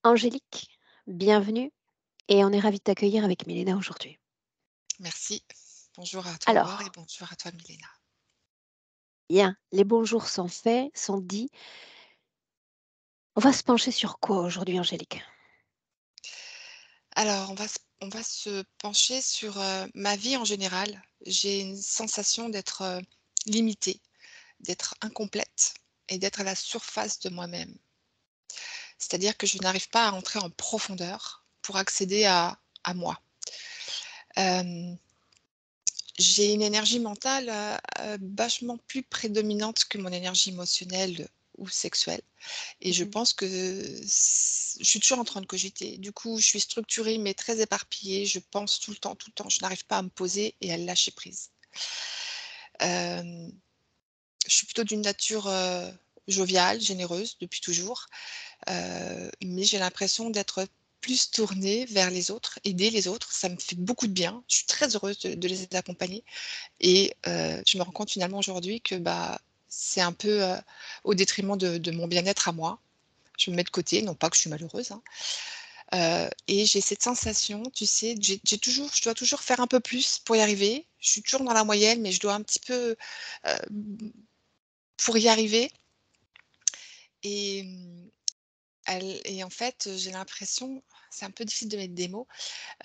Angélique, bienvenue et on est ravis de t'accueillir avec Milena aujourd'hui. Merci. Bonjour à toi Aurore et Alors, bonjour à toi Milena. bien, les bons jours sont faits, sont dits. On va se pencher sur quoi aujourd'hui, Angélique? Alors on va se pencher sur, ma vie en général. J'ai une sensation d'être, limitée, d'être incomplète et d'être à la surface de moi-même. C'est-à-dire que je n'arrive pas à entrer en profondeur pour accéder à moi. Hem, j'ai une énergie mentale, vachement plus prédominante que mon énergie émotionnelle ou sexuelle. Et je Mmh. pense que je suis toujours en train de cogiter. Du coup, je suis structurée, mais très éparpillée. Je pense tout le temps, tout le temps. Je n'arrive pas à me poser et à lâcher prise. Hem, je suis plutôt d'une nature, joviale, généreuse depuis toujours, mais j'ai l'impression d'être plus tournée vers les autres, aider les autres. Ça me fait beaucoup de bien. Je suis très heureuse de les accompagner et je me rends compte finalement aujourd'hui que, bah, c'est un peu, au détriment de mon bien-être à moi. Je me mets de côté, non pas que je suis malheureuse, hein, et j'ai cette sensation, tu sais, je dois toujours faire un peu plus pour y arriver. Je suis toujours dans la moyenne, mais je dois un petit peu, pour y arriver et et en fait, j'ai l'impression, c'est un peu difficile de mettre des mots,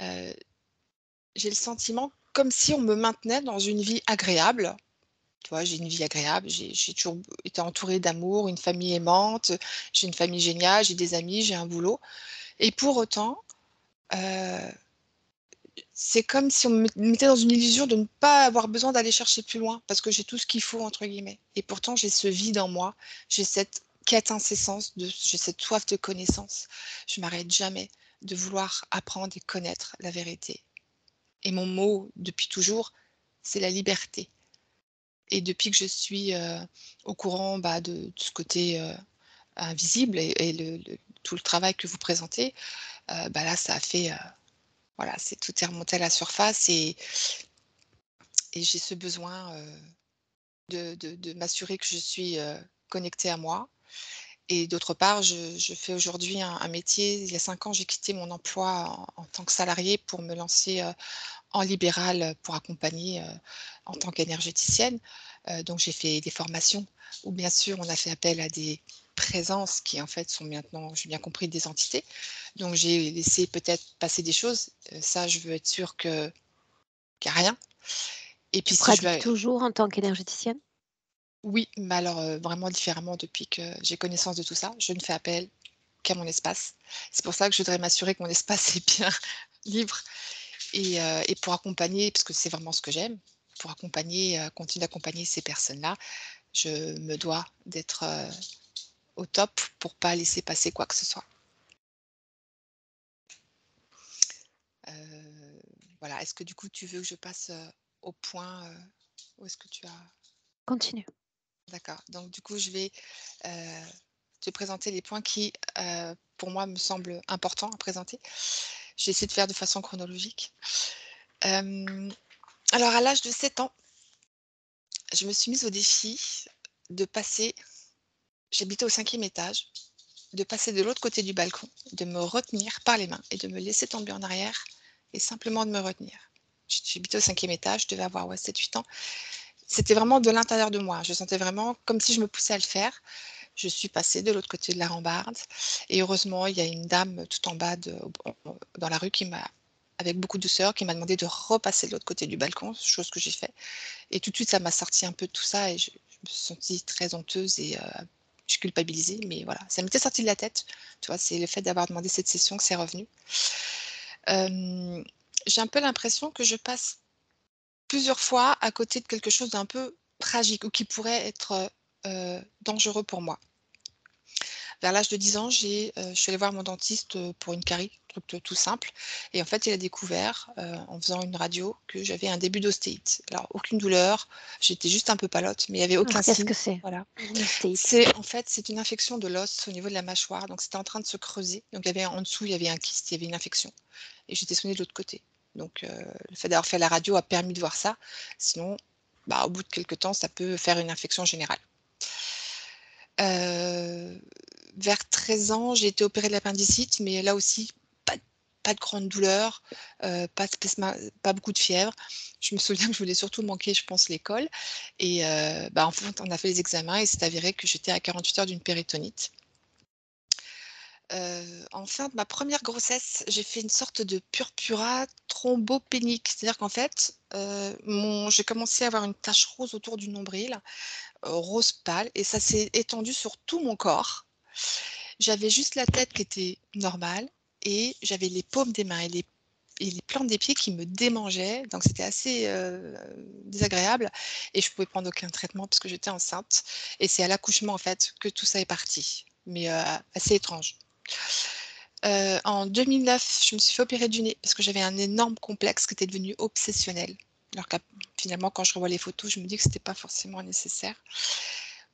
heu, j'ai le sentiment comme si on me maintenait dans une vie agréable. Tu vois? J'ai une vie agréable, j'ai toujours été entourée d'amour, une famille aimante, j'ai une famille géniale, j'ai des amis, j'ai un boulot et pour autant, heu c'est comme si on me mettait dans une illusion de ne pas avoir besoin d'aller chercher plus loin, parce que j'ai tout ce qu'il faut entre guillemets et pourtant j'ai ce vide en moi, j'ai cette quête incessante j'ai cette soif de connaissance. Je m'arrête jamais de vouloir apprendre et connaître la vérité et mon mot depuis toujours, c'est la liberté et depuis que je suis, au courant, bah, de ce côté, invisible et tout le travail que vous présentez, bah, là ça a fait, voilà, c'est tout est remonté à la surface et j'ai ce besoin, de m'assurer que je suis, connectée à moi et d'autre part, je fais aujourd'hui un métier il y a 5 ans, j'ai quitté mon emploi en tant que salariée pour me lancer, en libéral, pour accompagner, en tant qu'énergéticienne. Donc j'ai fait des formations où bien sûr on a fait appel à des présences qui en fait sont maintenant, j'ai bien compris, des entités. Donc j'ai laissé peut-être passer des choses, ça je veux être sûre qu'il y a rien et Tu puis si je pratiques veux toujours en tant qu'énergéticienne? oui, mais alors, vraiment différemment depuis que j'ai connaissance de tout ça. Je ne fais appel qu'à mon espace. C'est pour ça que je voudrais m'assurer que mon espace est bien libre et pour accompagner, parce que c'est vraiment ce que j'aime, pour accompagner, continuer d'accompagner ces personnes-là, je me dois d'être, au top pour pas laisser passer quoi que ce soit. Heu, voilà, est-ce que du coup tu veux que je passe, au point, où est-ce que tu as Continue. d'accord, donc du coup je vais, heu, te présenter les points qui, pour moi me semblent importants à présenter. Je vais essayer de faire de façon chronologique. Hem, alors à l'âge de 7 ans, je me suis mise au défi de passer j'habitais au 5e étage, de passer de l'autre côté du balcon, de me retenir par les mains et de me laisser tomber en arrière et simplement de me retenir. J'habitais au 5e étage, je devais avoir, ouais, 7-8 ans. C'était vraiment de l'intérieur de moi. Je sentais vraiment comme si je me poussais à le faire. Je suis passée de l'autre côté de la rambarde et heureusement, il y a une dame tout en bas dans la rue qui m'a avec beaucoup de douceur, qui m'a demandé de repasser de l'autre côté du balcon, chose que j'ai fait et tout de suite, ça m'a sorti un peu de tout ça et je me suis sentie très honteuse et je culpabilisais, mais voilà, ça m'était sorti de la tête, tu vois? C'est le fait d'avoir demandé cette session que c'est revenu. Hem, j'ai un peu l'impression que je passe plusieurs fois à côté de quelque chose d'un peu tragique ou qui pourrait être, dangereux pour moi. Vers l'âge de 10 ans, je suis allée voir mon dentiste, pour une carie, truc tout simple et en fait, il a découvert, en faisant une radio, que j'avais un début d'ostéite. Alors aucune douleur, j'étais juste un peu palote, mais il y avait aucun Alors qu'est-ce signe, que c'est? voilà. Une ostéite. C'est une infection de l'os au niveau de la mâchoire, donc c'était en train de se creuser. Donc il y avait en dessous, il y avait un kyste, il y avait une infection et j'étais soignée de l'autre côté. Donc le fait d'avoir fait la radio a permis de voir ça. Sinon, bah, au bout de quelque temps, ça peut faire une infection générale. Heu vers 13 ans, j'ai été opérée de l'appendicite, mais là aussi, pas de grande douleur, pas beaucoup de fièvre. Je me souviens que je voulais surtout manquer, je pense, l'école. Et en fait, on a fait les examens et c'est avéré que j'étais à 48 heures d'une péritonite. En fin de ma première grossesse, j'ai fait une sorte de purpura thrombopénique. C'est-à-dire qu'en fait, j'ai commencé à avoir une tache rose autour du nombril, rose pâle, et ça s'est étendu sur tout mon corps. J'avais juste la tête qui était normale et j'avais les paumes des mains et les plantes des pieds qui me démangeaient. Donc c'était assez désagréable et je pouvais prendre aucun traitement parce que j'étais enceinte. Et c'est à l'accouchement en fait que tout ça est parti, mais assez étrange. En 2009, je me suis fait opérer du nez parce que j'avais un énorme complexe qui était devenu obsessionnel. Alors que finalement, quand je revois les photos, je me dis que c'était pas forcément nécessaire.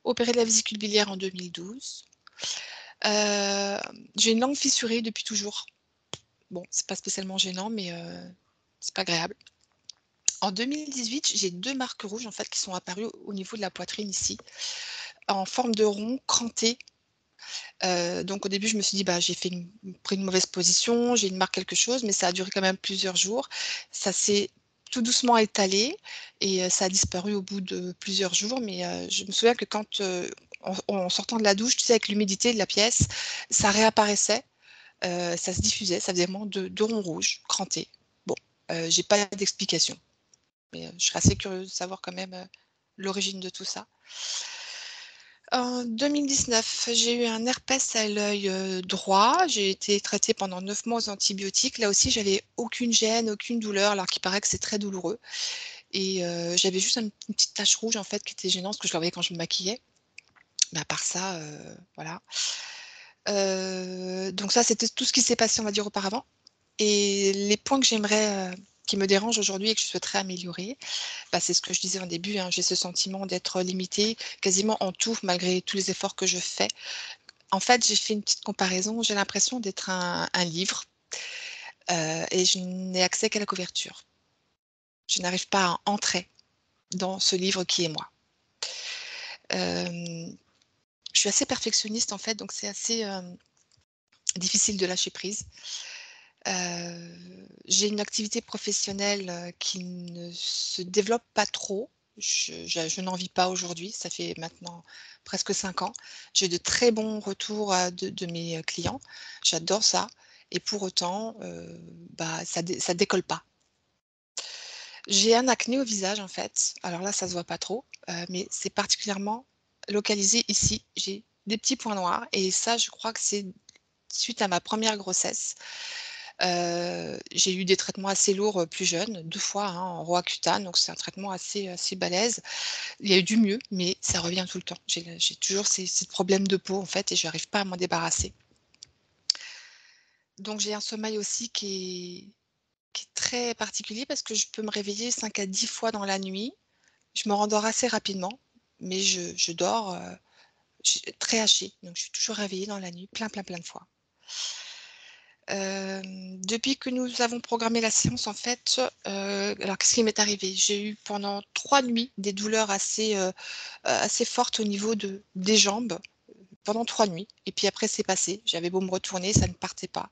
Opéré de la vésicule biliaire en 2012. J'ai une langue fissurée depuis toujours. Bon, c'est pas spécialement gênant, mais c'est pas agréable. En 2018, j'ai 2 marques rouges en fait qui sont apparues au niveau de la poitrine ici, en forme de rond cranté. Donc au début, je me suis dit: «Bah, j'ai pris une mauvaise position, j'ai une marque quelque chose», mais ça a duré quand même plusieurs jours. Ça s'est tout doucement étalé et ça a disparu au bout de plusieurs jours, mais je me souviens que quand, en sortant de la douche, tu sais, avec l'humidité de la pièce, ça réapparaissait. Ça se diffusait, ça faisait vraiment 2 ronds rouges crantés. Bon, j'ai pas d'explication, mais je serais assez curieuse de savoir quand même, l'origine de tout ça. En 2019, j'ai eu un herpès à l'œil, droit. J'ai été traitée pendant 9 mois aux antibiotiques. Là aussi, j'avais aucune gêne, aucune douleur, alors qu'il paraît que c'est très douloureux et j'avais juste une petite tache rouge, en fait, qui était gênante parce que je la voyais quand je me maquillais. Mais à part ça, voilà. Donc ça, c'était tout ce qui s'est passé, on va dire, auparavant. Et les points que j'aimerais, qui me dérangent aujourd'hui et que je souhaiterais améliorer, bah, c'est ce que je disais au début, hein, j'ai ce sentiment d'être limitée quasiment en tout, malgré tous les efforts que je fais. En fait, j'ai fait une petite comparaison, j'ai l'impression d'être un livre, et je n'ai accès qu'à la couverture. Je n'arrive pas à entrer dans ce livre qui est moi. Hem, je suis assez perfectionniste en fait, donc c'est assez, difficile de lâcher prise. J'ai une activité professionnelle, qui ne se développe pas trop. Je n'en vis pas aujourd'hui, ça fait maintenant presque 5 ans. J'ai de très bons retours, de mes, clients. J'adore ça et pour autant, ça décolle pas. J'ai un acné au visage, en fait. Alors là, ça se voit pas trop, mais c'est particulièrement localisé ici. J'ai des petits points noirs et ça, je crois que c'est suite à ma première grossesse. J'ai eu des traitements assez lourds, plus jeune, 2 fois, hein, en Roaccutane, donc c'est un traitement assez balèze. Il y a eu du mieux, mais ça revient tout le temps. J'ai toujours ces problèmes de peau, en fait, et j'arrive pas à m'en débarrasser. Donc j'ai un sommeil aussi qui est très particulier parce que je peux me réveiller 5 à 10 fois dans la nuit. Je me rendors assez rapidement, mais je dors, très hachée, donc je suis toujours réveillée dans la nuit plein de fois. Depuis que nous avons programmé la séance, en fait, alors qu'est-ce qui m'est arrivé? J'ai eu pendant 3 nuits des douleurs assez fortes au niveau des jambes, pendant 3 nuits et puis après c'est passé. J'avais beau me retourner, ça ne partait pas.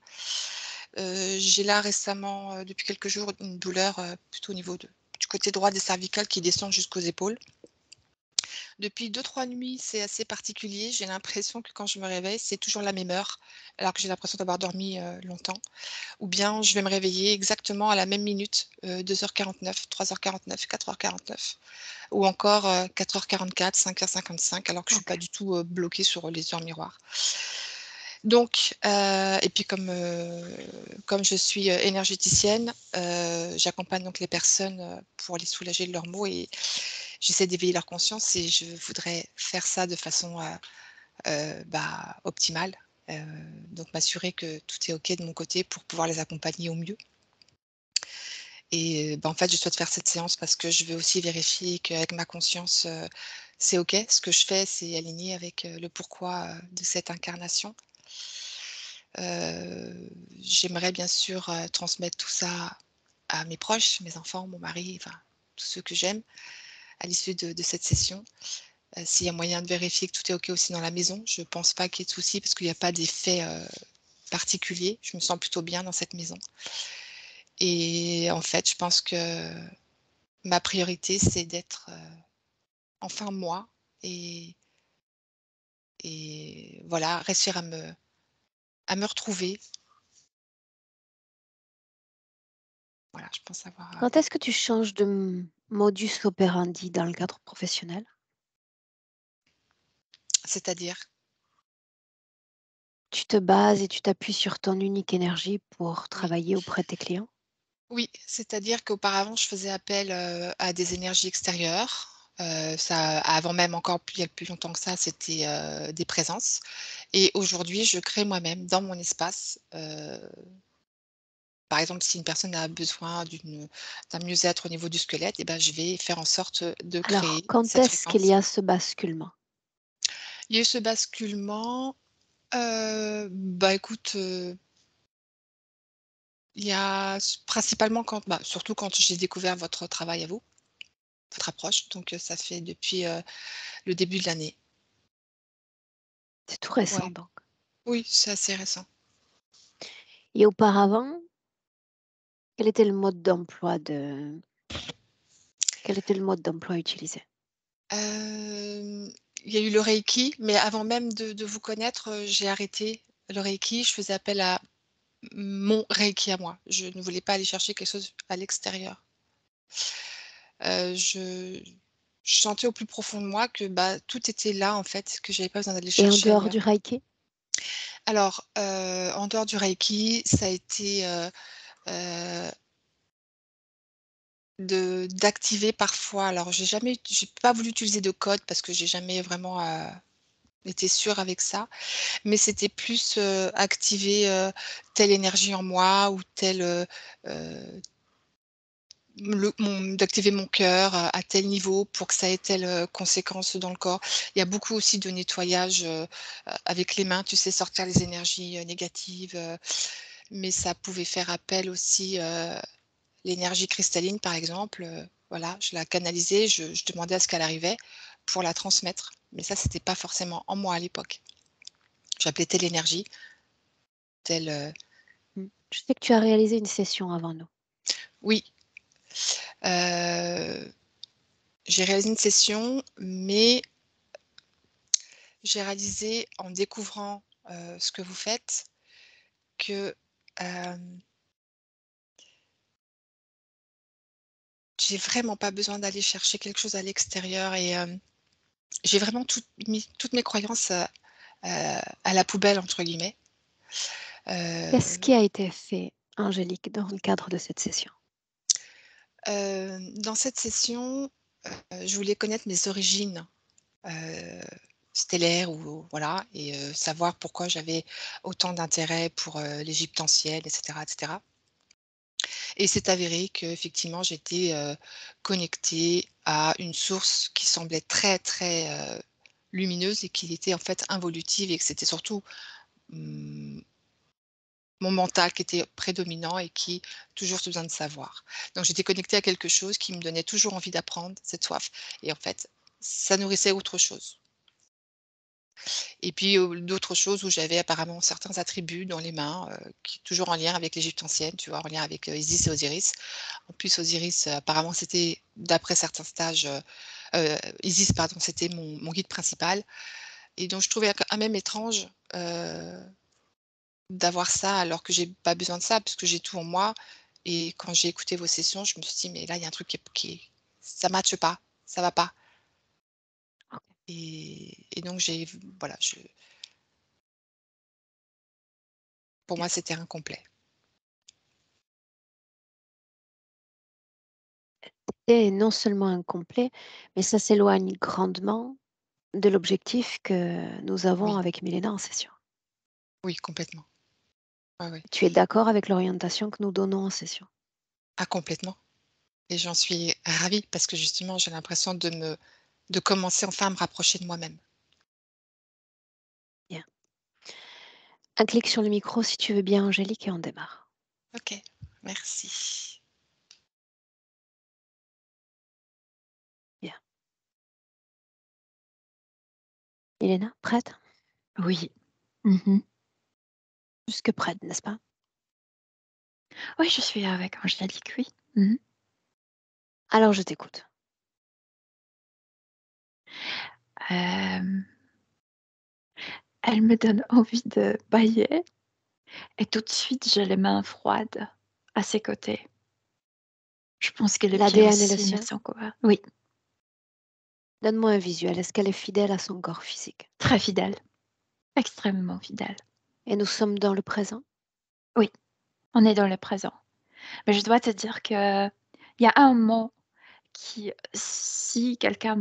J'ai là récemment, depuis quelques jours, une douleur, plutôt au niveau du côté droit des cervicales qui descend jusqu'aux épaules. Depuis 2 3 nuits, c'est assez particulier. J'ai l'impression que quand je me réveille, c'est toujours la même heure, alors que j'ai l'impression d'avoir dormi, longtemps. Ou bien je vais me réveiller exactement à la même minute, 2h49, 3h49, 4h49 ou encore, 4h44, 5h55 alors que je suis pas OK. du tout, bloquée sur les heures miroirs. Donc et puis comme je suis, énergéticienne, j'accompagne donc les personnes, pour les soulager de leurs maux et j'essaie d'éveiller leur conscience et je voudrais faire ça de façon, optimale, heu, donc m'assurer que tout est OK de mon côté pour pouvoir les accompagner au mieux et en fait, je souhaite faire cette séance parce que je veux aussi vérifier qu'avec ma conscience, c'est OK. Ce que je fais, c'est aligné avec, le pourquoi, de cette incarnation. J'aimerais bien sûr, transmettre tout ça à mes proches, mes enfants, mon mari, enfin tous ceux que j'aime à l'issue de cette session. s'il y a moyen de vérifier que tout est OK aussi dans la maison. Je pense pas qu'il y ait de souci parce qu'il y a pas d'effet, particulier. Je me sens plutôt bien dans cette maison et en fait, je pense que ma priorité, c'est d'être, enfin moi et voilà, réussir à me retrouver. Voilà, je pense avoir, Quand est-ce que tu changes de modus operandi dans le cadre professionnel? c'est-à-dire? Tu te bases et tu t'appuies sur ton unique énergie pour Oui. travailler auprès de tes clients? Oui, c'est-à-dire qu'auparavant, je faisais appel, à des énergies extérieures. Ça avant même encore plus il y a plus longtemps que ça, c'était, des présences et aujourd'hui, je crée moi-même dans mon espace. Par exemple, si une personne a besoin d'un mieux-être au niveau du squelette et ben, je vais faire en sorte, de Alors, créer quand cette est-ce qu'il y fréquence. a ce basculement? Il y a eu ce basculement, bah, écoute, il y a principalement quand bah, surtout quand j'ai découvert votre travail à vous, votre approche, donc ça fait depuis, le début de l'année. C'est tout récent Ouais, donc. oui, c'est assez récent. Et auparavant, quel était le mode d'emploi de quel était le mode d'emploi utilisé? Hem, il y a eu le reiki, mais avant même de vous connaître, j'ai arrêté le reiki. Je faisais appel à mon reiki à moi. Je ne voulais pas aller chercher quelque chose à l'extérieur. Je sentais au plus profond de moi que, bah, tout était là, en fait, que j'avais pas besoin d'aller Et en chercher dehors ailleurs. du reiki? Alors, en dehors du reiki, ça a été, heu, de d'activer parfois alors j'ai pas voulu utiliser de code parce que j'ai jamais vraiment, été sûre avec ça, mais c'était plus, activer, telle énergie en moi ou telle, d'activer mon cœur, à tel niveau pour que ça ait telle, conséquence dans le corps. Il y a beaucoup aussi de nettoyage, avec les mains, tu sais, sortir les énergies, négatives, mais ça pouvait faire appel aussi, l'énergie cristalline par exemple, voilà, je la canalisais, je demandais à ce qu'elle arrivait pour la transmettre, mais ça, c'était pas forcément en moi à l'époque. J'appelais telle énergie, telle, Mmh. Je sais que tu as réalisé une session avant nous. oui, heu, j'ai réalisé une session, mais j'ai réalisé en découvrant, ce que vous faites que, hem, j'ai vraiment pas besoin d'aller chercher quelque chose à l'extérieur et j'ai vraiment mis toutes mes croyances, «à la poubelle» entre guillemets. Qu'est-ce Heu, qui a été fait, Angélique, dans le cadre de cette session? dans cette session, je voulais connaître mes origines, heu, stellaires ou voilà et savoir pourquoi j'avais autant d'intérêt pour, l'Égypte ancienne et cetera. Et c'est avéré qu'effectivement, j'étais, connectée à une source qui semblait très, très, lumineuse et qui était en fait involutive et que c'était surtout, mmh, mon mental qui était prédominant et qui toujours ce besoin de savoir. Donc j'étais connectée à quelque chose qui me donnait toujours envie d'apprendre, cette soif et en fait, ça nourrissait autre chose. Et puis, d'autres choses où j'avais apparemment certains attributs dans les mains, qui toujours en lien avec l'Égypte ancienne, tu vois? En lien avec, Isis et Osiris. En plus, Osiris, apparemment, c'était d'après certains stages, Isis, pardon, c'était mon guide principal et donc je trouvais quand même étrange, d'avoir ça alors que j'ai pas besoin de ça puisque j'ai tout en moi et quand j'ai écouté vos sessions, je me suis dit: «Mais là, il y a un truc qui ça matche pas, ça va pas» OK. et donc voilà, pour moi, c'était incomplet. Et non seulement incomplet, mais ça s'éloigne grandement de l'objectif que nous avons Oui, avec Milena en session. oui, complètement. Ouais, ouais. Tu es d'accord avec l'orientation que nous donnons en session? Ah complètement et j'en suis ravie parce que justement, j'ai l'impression de commencer enfin à me rapprocher de moi-même. Bien. Un clic sur le micro si tu veux bien, Angélique, et on démarre. OK, merci. Bien. Milena, prête? Oui. Mhm. Plus que prête, n'est-ce pas? Oui, je suis avec Angélique, oui. Mhm. Alors, je t'écoute. Euh, Elle me donne envie de bailler et tout de suite, j'ai les mains froides à ses côtés. Je pense que les pieds L'ADN est le aussi me sien. sont couverts. Oui, Donne-moi un visuel. Est-ce qu'elle est fidèle à son corps physique? très fidèle, extrêmement fidèle. Et nous sommes dans le présent? Oui, on est dans le présent. Mais je dois te dire que il y a un mot qui, si quelqu'un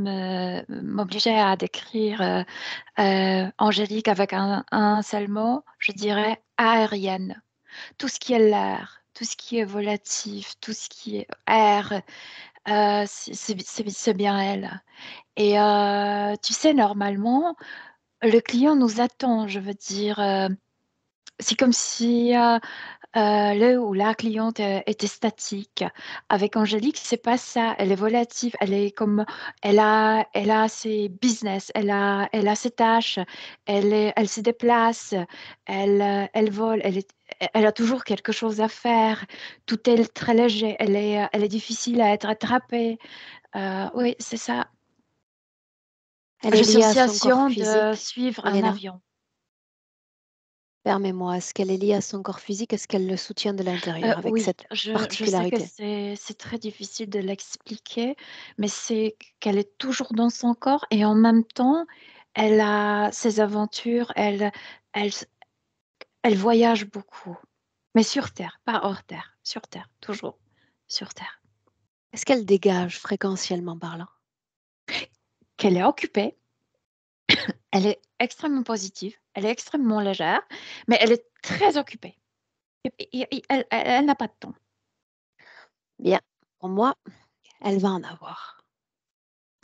m'obligeait à décrire Angélique avec un seul mot, je dirais aérienne. Tout ce qui est l'air, tout ce qui est volatif, tout ce qui est air, c'est bien elle. Et tu sais, normalement, le client nous attend, je veux dire. C'est comme si le ou la cliente était statique. Avec Angélique, c'est pas ça. Elle est volatile. Elle est comme, elle a ses business. Elle a ses tâches. Elle se déplace. Elle vole. Elle a toujours quelque chose à faire. Tout est très léger. Elle est difficile à être attrapée. Oui, c'est ça. Elle est J'ai liée à son corps sensation de physique, suivre un Milena? avion. Permets-moi, est-ce qu'elle est liée à son corps physique? Est-ce qu'elle le soutient de l'intérieur avec Oui, cette je sais que particularité? c'est très difficile de l'expliquer, mais c'est qu'elle est toujours dans son corps et en même temps, elle a ses aventures, elle, elle voyage beaucoup, mais sur Terre, pas hors Terre, sur Terre, toujours sur Terre. Est-ce qu'elle dégage fréquentiellement parlant? Qu'elle est occupée, elle est extrêmement positive, elle est extrêmement légère, mais elle est très occupée. Elle n'a pas de temps. Bien, pour moi, elle va en avoir.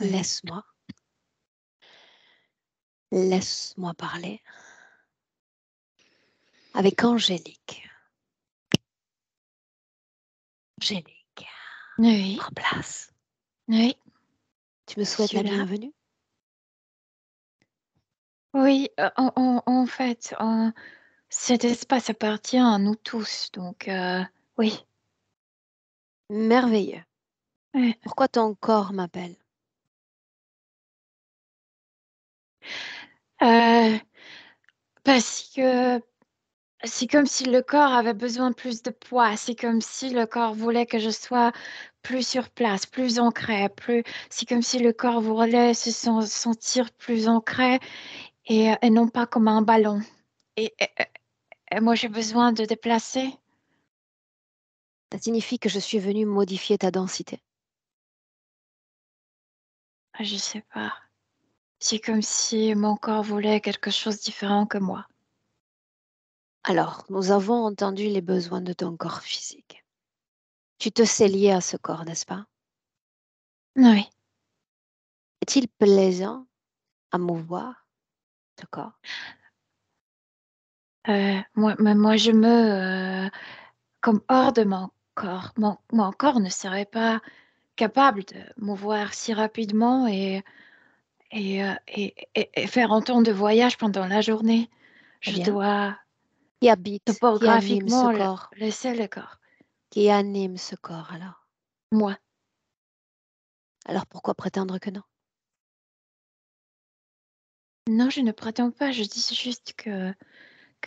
Oui. Laisse-moi. Laisse-moi parler avec Angélique. Angélique, Oui, prends place. oui, Tu me je souhaites suis la là. bienvenue? Oui, en fait, cet espace appartient à nous tous, donc oui. Merveilleux. Ouais. Pourquoi ton corps m'appelle? Euh, Parce que c'est comme si le corps avait besoin de plus de poids, c'est comme si le corps voulait que je sois plus sur place, plus ancré, plus. C'est comme si le corps voulait sentir plus ancré et non pas comme un ballon. Et moi, j'ai besoin de déplacer. Ça signifie que je suis venue modifier ta densité. Je sais pas. C'est comme si mon corps voulait quelque chose de différent que moi. Alors, nous avons entendu les besoins de ton corps physique. Tu te sais lié à ce corps, n'est-ce pas? Oui. Est-il plaisant à mouvoir ce corps? Moi, je me comme hors de mon corps. Mon corps ne serait pas capable de mouvoir si rapidement et faire autant de voyages pendant la journée. Eh Je bien, dois qui habite, qui anime ce topographiquement corps? laisser le corps. Qui anime ce corps alors? Moi. Alors pourquoi prétendre que non? Non, je ne prétends pas. Je dis juste que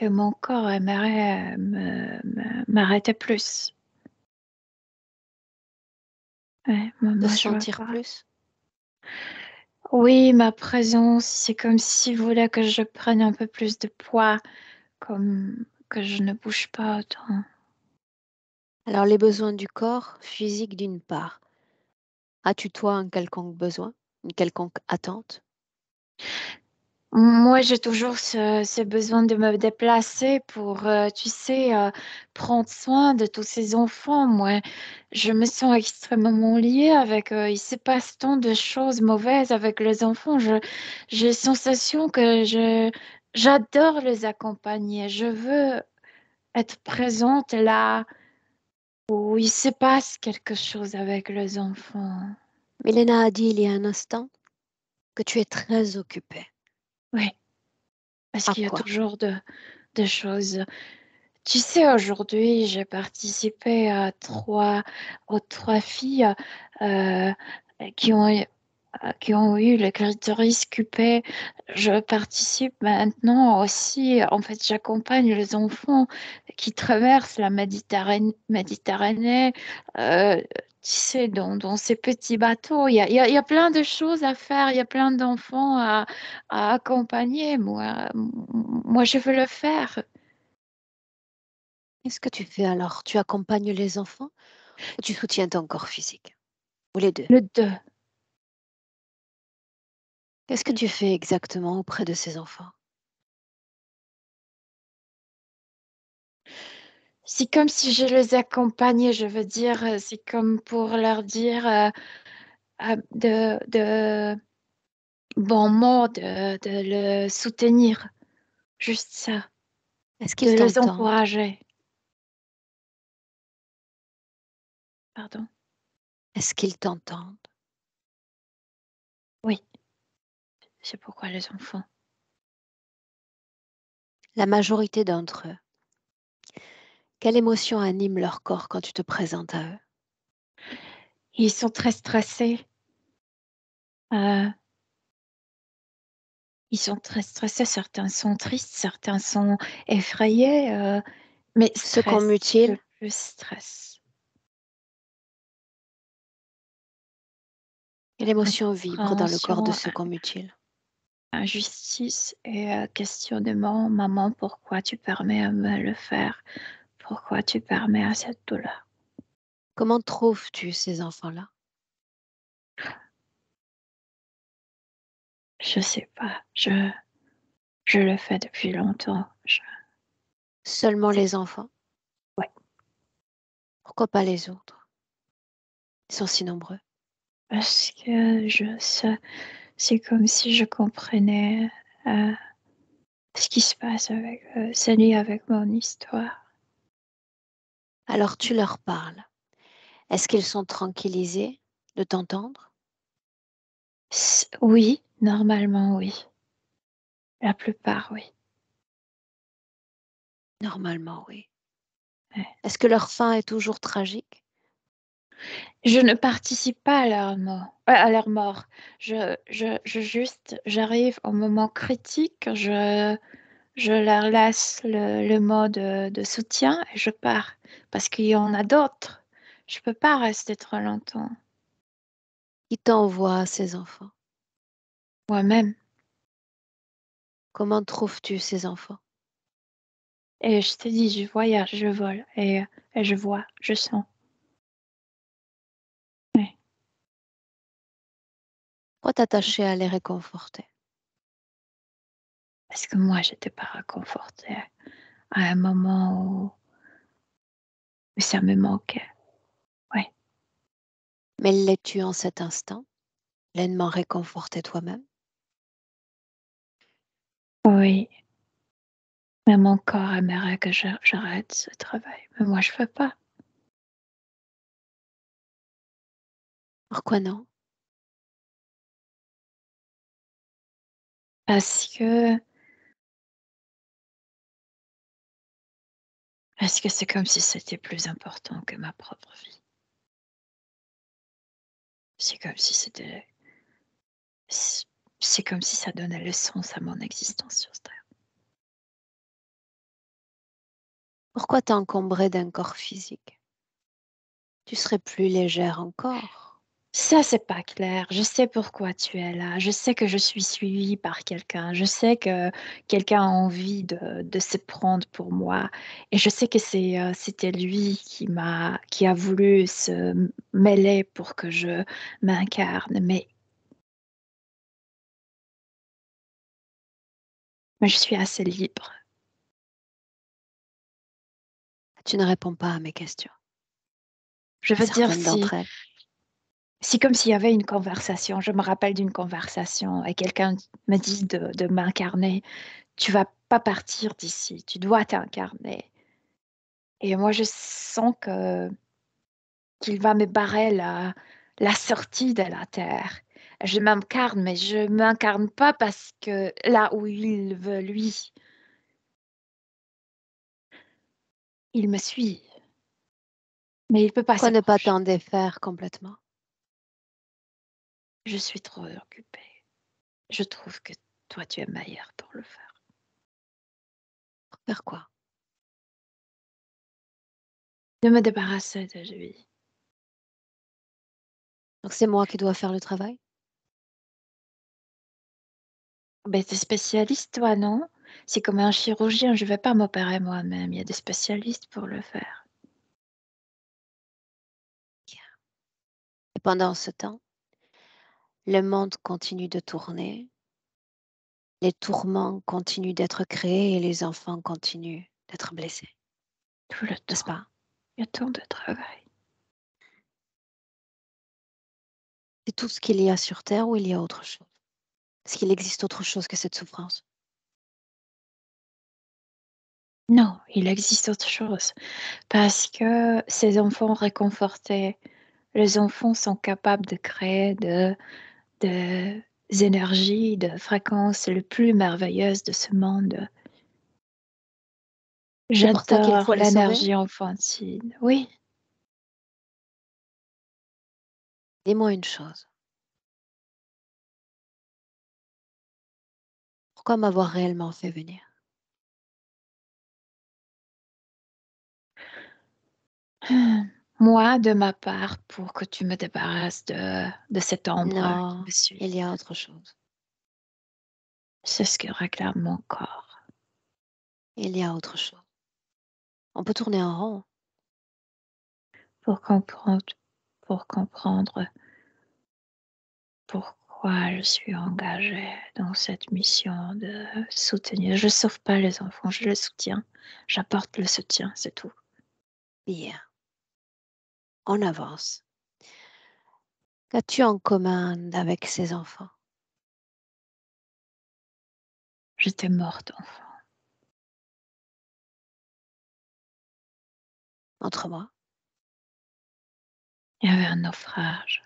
mon corps aimerait m'arrêter plus. Ouais, De moi, se je vois sentir pas. plus? Oui, ma présence, c'est comme s'il voulait que je prenne un peu plus de poids, comme que je ne bouge pas autant. Alors les besoins du corps physique d'une part. As-tu toi un quelconque besoin, une quelconque attente? Moi, j'ai toujours ce besoin de me déplacer pour, tu sais, prendre soin de tous ces enfants. Moi, je me sens extrêmement liée avec eux. Il se passe tant de choses mauvaises avec les enfants. J'ai la sensation que j'adore les accompagner. Je veux être présente là où il se passe quelque chose avec les enfants. Milena a dit il y a un instant que tu es très occupée. Oui, parce À qu'il y a quoi? toujours de choses. Tu sais, aujourd'hui, j'ai participé aux 3 filles euh, qui ont, qui ont eu le clitoris coupé. Je participe maintenant aussi. En fait, j'accompagne les enfants qui traversent la Méditerranée, tu sais, dans ces petits bateaux. Il y a plein de choses à faire. Il y a plein d'enfants à accompagner. Moi, je veux le faire. Qu'est-ce que tu fais alors? Tu accompagnes les enfants ou tu soutiens ton corps physique? Ou les deux? Le 2. Qu'est-ce que tu fais exactement auprès de ces enfants? C'est comme si je les accompagnais, je veux dire, c'est comme pour leur dire de bons mots, de le soutenir, juste ça, Est-ce de qu'ils les t'entendent? encourager. Pardon. Est-ce qu'ils t'entendent? Oui, c'est pourquoi les enfants. La majorité d'entre eux, quelle émotion anime leur corps quand tu te présentes à eux? Ils sont très stressés. euh, Ils sont très stressés. Certains sont tristes, certains sont effrayés, mais Se stress, le commuent-ils? plus stress. Quelle émotion vibre dans le corps de Incompréhension, se commuent-ils? injustice et questionnement. Maman, pourquoi tu permets à me le faire? Pourquoi tu permets à cette douleur? Comment trouves-tu ces enfants-là? Je sais pas. Je le fais depuis longtemps. Seulement C'est- les enfants? ouais. Pourquoi pas les autres? Ils sont si nombreux. Parce que c'est comme si je comprenais euh, ce qui se passe avec c'est lié avec mon histoire. Alors tu leur parles. Est-ce qu'ils sont tranquillisés de t'entendre? Oui, normalement, oui. La plupart, oui. Normalement, oui. Ouais. Est-ce que leur fin est toujours tragique? Je ne participe pas à leur mort. J'arrive au moment critique, je leur laisse le mot de soutien et je pars. Parce qu'il y en a d'autres. Je peux pas rester trop longtemps. Qui t'envoie ces enfants? Moi-même. Comment trouves-tu ces enfants? Et je te dis, je voyage, je vole et je vois, je sens. Ouais. Pourquoi t'attacher à les réconforter? Parce que moi, j'étais pas réconfortée à un moment où ça me manquait. Ouais. Mais l'es-tu en cet instant? Pleinement réconforté toi-même? Oui. Mais mon corps aimerait que j'arrête ce travail. Mais moi, je peux pas. Pourquoi non? Parce que, parce que c'est comme si c'était plus important que ma propre vie. C'est comme si c'était, c'est c'est comme si ça donnait le sens à mon existence sur cette terre. Pourquoi t'encombrer d'un corps physique? Tu serais plus légère encore. Ça, c'est pas clair. Je sais pourquoi tu es là. Je sais que je suis suivie par quelqu'un. Je sais que quelqu'un a envie de se prendre pour moi. Et je sais que c'était lui qui a voulu se mêler pour que je m'incarne. Mais je suis assez libre. Tu ne réponds pas à mes questions, Je à veux dire, certaines d'entre elles. c'est comme s'il y avait une conversation. Je me rappelle d'une conversation et quelqu'un me dit de m'incarner. Tu vas pas partir d'ici. Tu dois t'incarner. Et moi, je sens qu'il va me barrer la sortie de la terre. Je m'incarne, mais je m'incarne pas parce que là où il veut, lui, il me suit. Mais il peut pas Pourquoi ne pas s'approcher. t'en défaire complètement? Je suis trop occupée. Je trouve que toi, tu es meilleure pour le faire. Pour faire quoi? De me débarrasser de lui. Donc c'est moi qui dois faire le travail? Ben, t'es spécialiste, toi, non? C'est comme un chirurgien, je vais pas m'opérer moi-même. Il y a des spécialistes pour le faire. Et pendant ce temps, le monde continue de tourner, les tourments continuent d'être créés et les enfants continuent d'être blessés, Tout le n'est-ce temps. pas? Il y a tant de travail. C'est tout ce qu'il y a sur Terre ou il y a autre chose? Est-ce qu'il existe autre chose que cette souffrance? Non, il existe autre chose. Parce que ces enfants réconfortés, les enfants sont capables de créer des énergies, de fréquences les plus merveilleuses de ce monde. C'est pour ça qu'il J'adore faut les sauver? l'énergie enfantine. Oui, Dis-moi une chose. Pourquoi m'avoir réellement fait venir? moi, de ma part, pour que tu me débarrasses de cette ombre qui Non, me suit. il y a autre chose. C'est ce que réclame mon corps. Il y a autre chose. On peut tourner en rond. Pour comprendre, pour comprendre pourquoi je suis engagée dans cette mission de soutenir. Je ne sauve pas les enfants, je les soutiens. J'apporte le soutien, c'est tout. Bien. On avance. Qu'as-tu en commun avec ces enfants? J'étais morte, enfant. Entre moi? Il y avait un naufrage.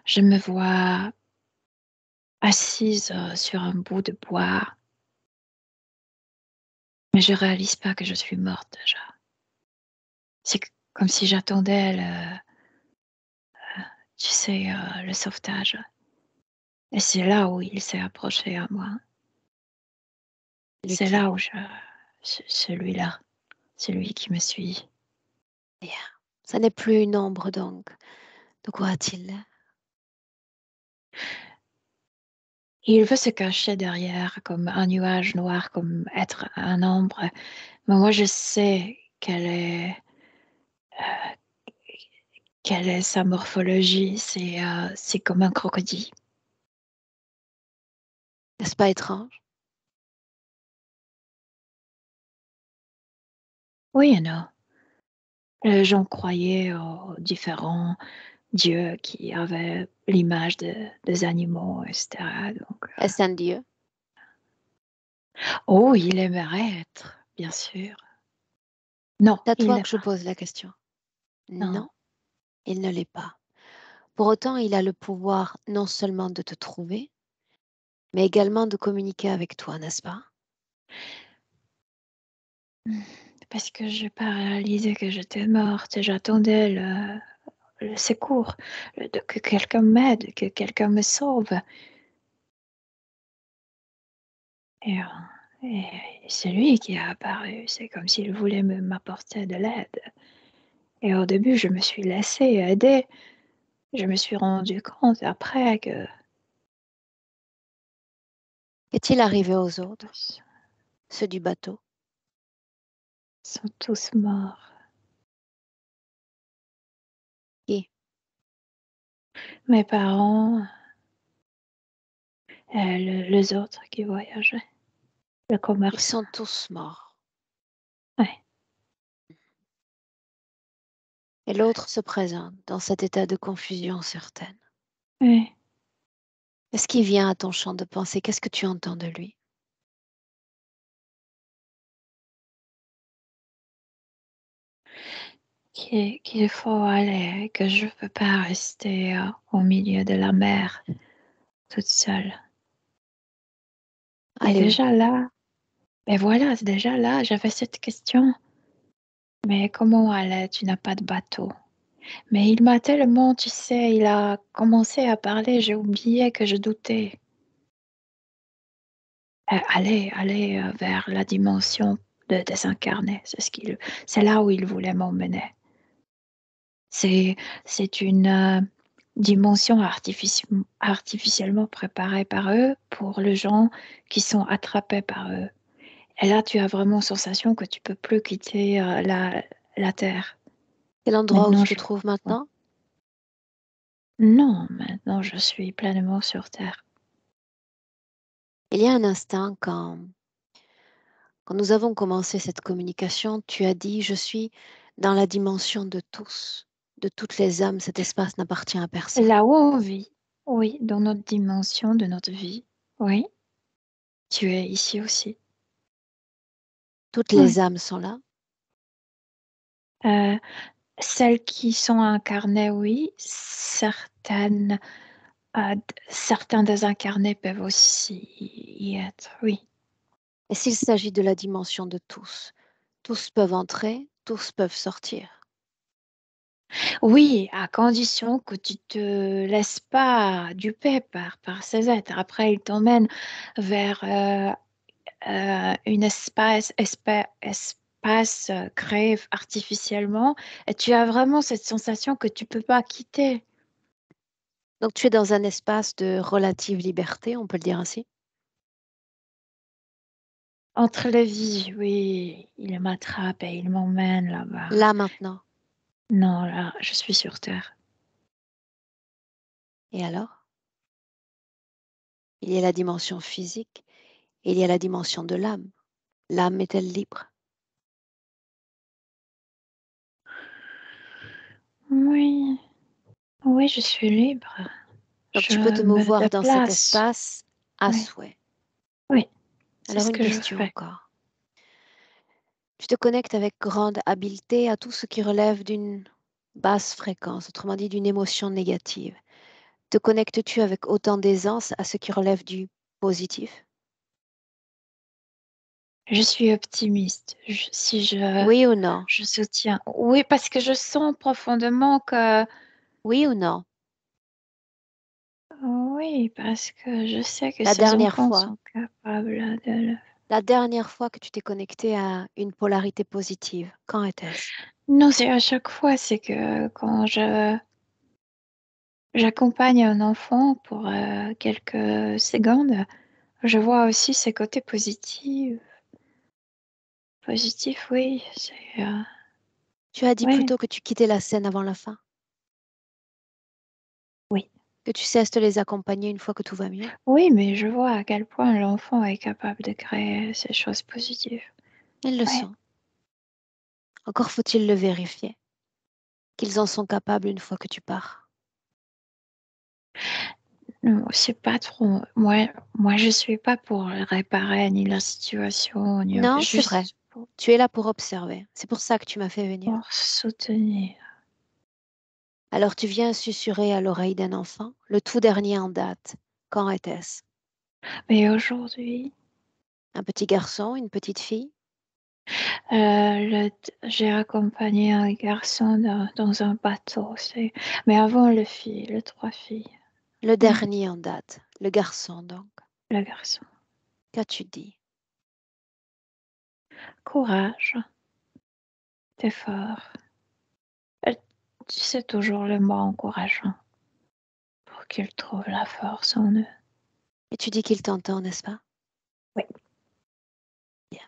Je me vois assise sur un bout de bois, mais je réalise pas que je suis morte déjà. C'est comme si j'attendais tu sais, le sauvetage. Et c'est là où il s'est approché à moi. C'est Lucky. là où celui-là, celui qui me suit. Bien. Ça n'est plus une ombre donc. De quoi a-t-il l'air? Il veut se cacher derrière comme un nuage noir, comme être un ombre. Mais moi, je sais euh, quelle est sa morphologie. C'est comme un crocodile. N'est-ce pas étrange? Oui et non. Les gens croyaient aux différents dieux qui avaient l'image des animaux, etc. Donc, Est-ce un dieu? oh, il aimerait être, bien sûr. Non, C'est à il toi n'est que je pas. pose la question. Non. Non, il ne l'est pas. Pour autant, il a le pouvoir non seulement de te trouver, mais également de communiquer avec toi, n'est-ce pas? Parce que je n'ai pas réalisé que j'étais morte et j'attendais le secours, que quelqu'un m'aide, que quelqu'un me sauve. Et, et c'est lui qui a apparu. C'est comme s'il voulait m'apporter de l'aide. Et au début, je me suis laissée aider. Je me suis rendu compte après que Qu'est-il arrivé aux autres, ils ceux du bateau? sont tous morts. Qui? Mes parents et les autres qui voyageaient. Le Ils commerçant. sont tous morts. Ouais. Et l'autre se présente dans cet état de confusion certaine. Ouais. Est-ce qu'il vient à ton champ de pensée? Qu'est-ce que tu entends de lui? qu'il faut aller, que je ne peux pas rester au milieu de la mer toute seule. Et Allez où? déjà là, et voilà, déjà là, j'avais cette question. Mais comment aller? Tu n'as pas de bateau. Mais il m'a tellement, tu sais, il a commencé à parler, j'ai oublié que je doutais. Aller vers la dimension de désincarné, c'est là où il voulait m'emmener. C'est, c'est une dimension artificiellement préparée par eux pour les gens qui sont attrapés par eux. Et là, tu as vraiment sensation que tu peux plus quitter la Terre. Quel endroit où Maintenant, tu te trouves maintenant? Non, maintenant je suis pleinement sur Terre. Il y a un instant, quand nous avons commencé cette communication, tu as dit, je suis dans la dimension de tous, de toutes les âmes, cet espace n'appartient à personne. Là où on vit, oui, dans notre dimension de notre vie, oui, tu es ici aussi. Toutes Oui. les âmes sont là. Celles qui sont incarnées, oui, certains désincarnés peuvent aussi y être, oui. Et s'il s'agit de la dimension de tous peuvent entrer, tous peuvent sortir. Oui, à condition que tu te laisses pas duper par ces êtres. Après, ils t'emmènent vers une espace créé artificiellement et tu as vraiment cette sensation que tu peux pas quitter. Donc tu es dans un espace de relative liberté, on peut le dire ainsi. Entre les vies, oui, il m'attrape et il m'emmène là-bas. Là maintenant. Non, là, je suis sur Terre. Et alors? Il y a la dimension physique et il y a la dimension de l'âme. L'âme est-elle libre? Oui, oui, je suis libre. Donc Je tu peux te me mouvoir dans cet déplace. espace à Oui, souhait. oui, c'est Alors ce une que je question fais. encore. Tu te connectes avec grande habileté à tout ce qui relève d'une basse fréquence, autrement dit d'une émotion négative. Te connectes-tu avec autant d'aisance à ce qui relève du positif? Je suis optimiste. Si Oui ou non? je soutiens. Oui, parce que je sens profondément que Oui ou non? oui, parce que je sais que La ces dernière enfants fois, sont capables de le... la dernière fois que tu t'es connecté à une polarité positive, quand était-ce? Non, c'est à chaque fois, c'est que quand j'accompagne un enfant pour quelques secondes, je vois aussi ses côtés positifs. Positifs, oui, c'est... Tu as dit ouais, plutôt que tu quittais la scène avant la fin, oui. que tu cesses de les accompagner une fois que tout va mieux. Oui, mais je vois à quel point l'enfant est capable de créer ces choses positives. Ils le Ouais. sont. Encore faut-il le vérifier, qu'ils en sont capables une fois que tu pars. Non, c'est pas trop. Moi, je suis pas pour réparer ni la situation, ni Non, c'est vrai. juste Tu es là pour observer. C'est pour ça que tu m'as fait venir. pour soutenir. Alors tu viens susurrer à l'oreille d'un enfant, le tout dernier en date. Quand était-ce? Mais aujourd'hui, Un petit garçon, une petite fille? j'ai accompagné un garçon dans un bateau. Mais avant, les trois filles. Le Oui, dernier en date, le garçon donc. le garçon. Qu'as-tu dit? Courage, t'es fort. Euh, Tu sais toujours le mot encourageant pour qu'ils trouvent la force en eux. Et tu dis qu'il t'entend, n'est-ce pas? Oui. Bien.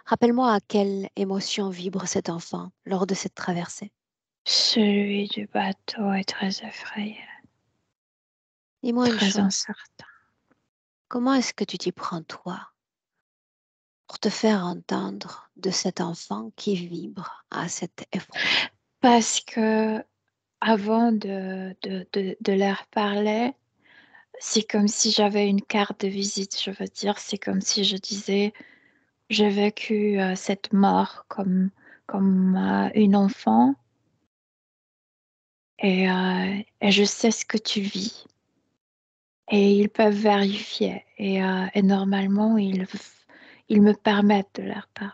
Rappelle-moi à quelle émotion vibre cet enfant lors de cette traversée. Celui du bateau est très effrayé, Dis-moi une très chose. incertain. Comment est-ce que tu t'y prends, toi, pour te faire entendre de cet enfant qui vibre à cet effroi? Parce que avant de leur parler, c'est comme si j'avais une carte de visite. Je veux dire, c'est comme si je disais, j'ai vécu cette mort comme une enfant et je sais ce que tu vis. Et ils peuvent vérifier. Et normalement, ils me permettent de leur parler.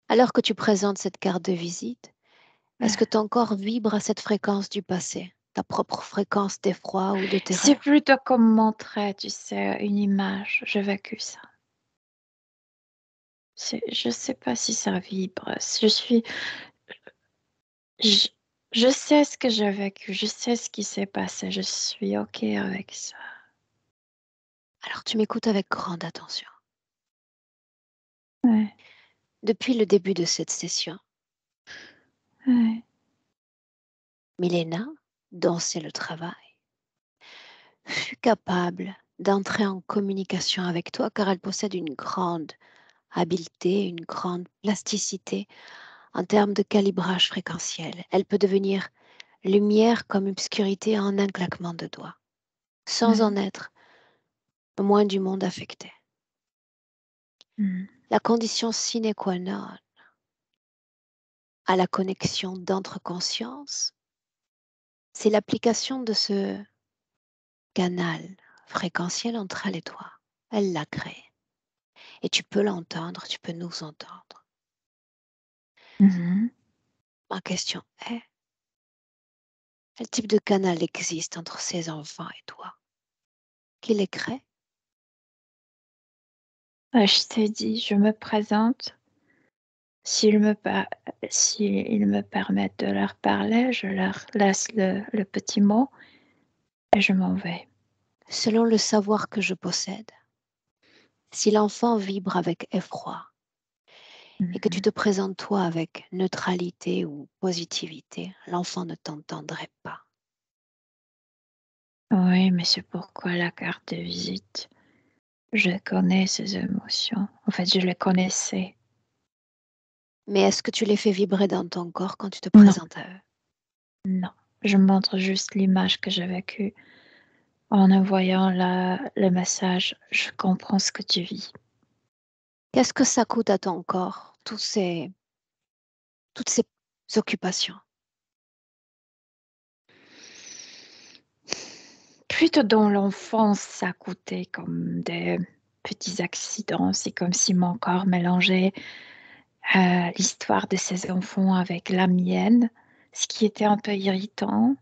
Alors que tu présentes cette carte de visite, est-ce que Ouais. ton corps vibre à cette fréquence du passé, ta propre fréquence d'effroi ou de C'est terreur? plutôt comme montrer, tu sais, une image. J'ai vécu ça. Je sais pas si ça vibre. Je, je sais ce que j'ai vécu. Je sais ce qui s'est passé. Je suis OK avec ça. Alors tu m'écoutes avec grande attention. Ouais, Depuis le début de cette session, ouais. Milena, dont c'est le travail, fut capable d'entrer en communication avec toi car elle possède une grande habileté, une grande plasticité en termes de calibrage fréquentiel. Elle peut devenir lumière comme obscurité en un claquement de doigts, sans Ouais. en être au moins du monde affecté. Mm. La condition sine qua non à la connexion d'entre-conscience, c'est l'application de ce canal fréquentiel entre elle et toi. Elle l'a créé. Et tu peux l'entendre, tu peux nous entendre. Mhm. Ma question est, quel type de canal existe entre ces enfants et toi? Qui les crée? Je t'ai dit, je me présente. S'ils me permettent de leur parler, je leur laisse le petit mot et je m'en vais. Selon le savoir que je possède, si l'enfant vibre avec effroi et que tu Mhm. te présentes toi avec neutralité ou positivité, l'enfant ne t'entendrait pas. Oui, mais c'est pourquoi la carte de visite. Je connais ces émotions. En fait, je les connaissais. Mais est-ce que tu les fais vibrer dans ton corps quand tu te Non, présentes à eux? non. Je montre juste l'image que j'ai vécue. En envoyant le message, je comprends ce que tu vis. Qu'est-ce que ça coûte à ton corps, toutes ces occupations? Plutôt dans l'enfance, ça coûtait comme des petits accidents. C'est comme si mon corps mélangeait l'histoire de ces enfants avec la mienne, ce qui était un peu irritant.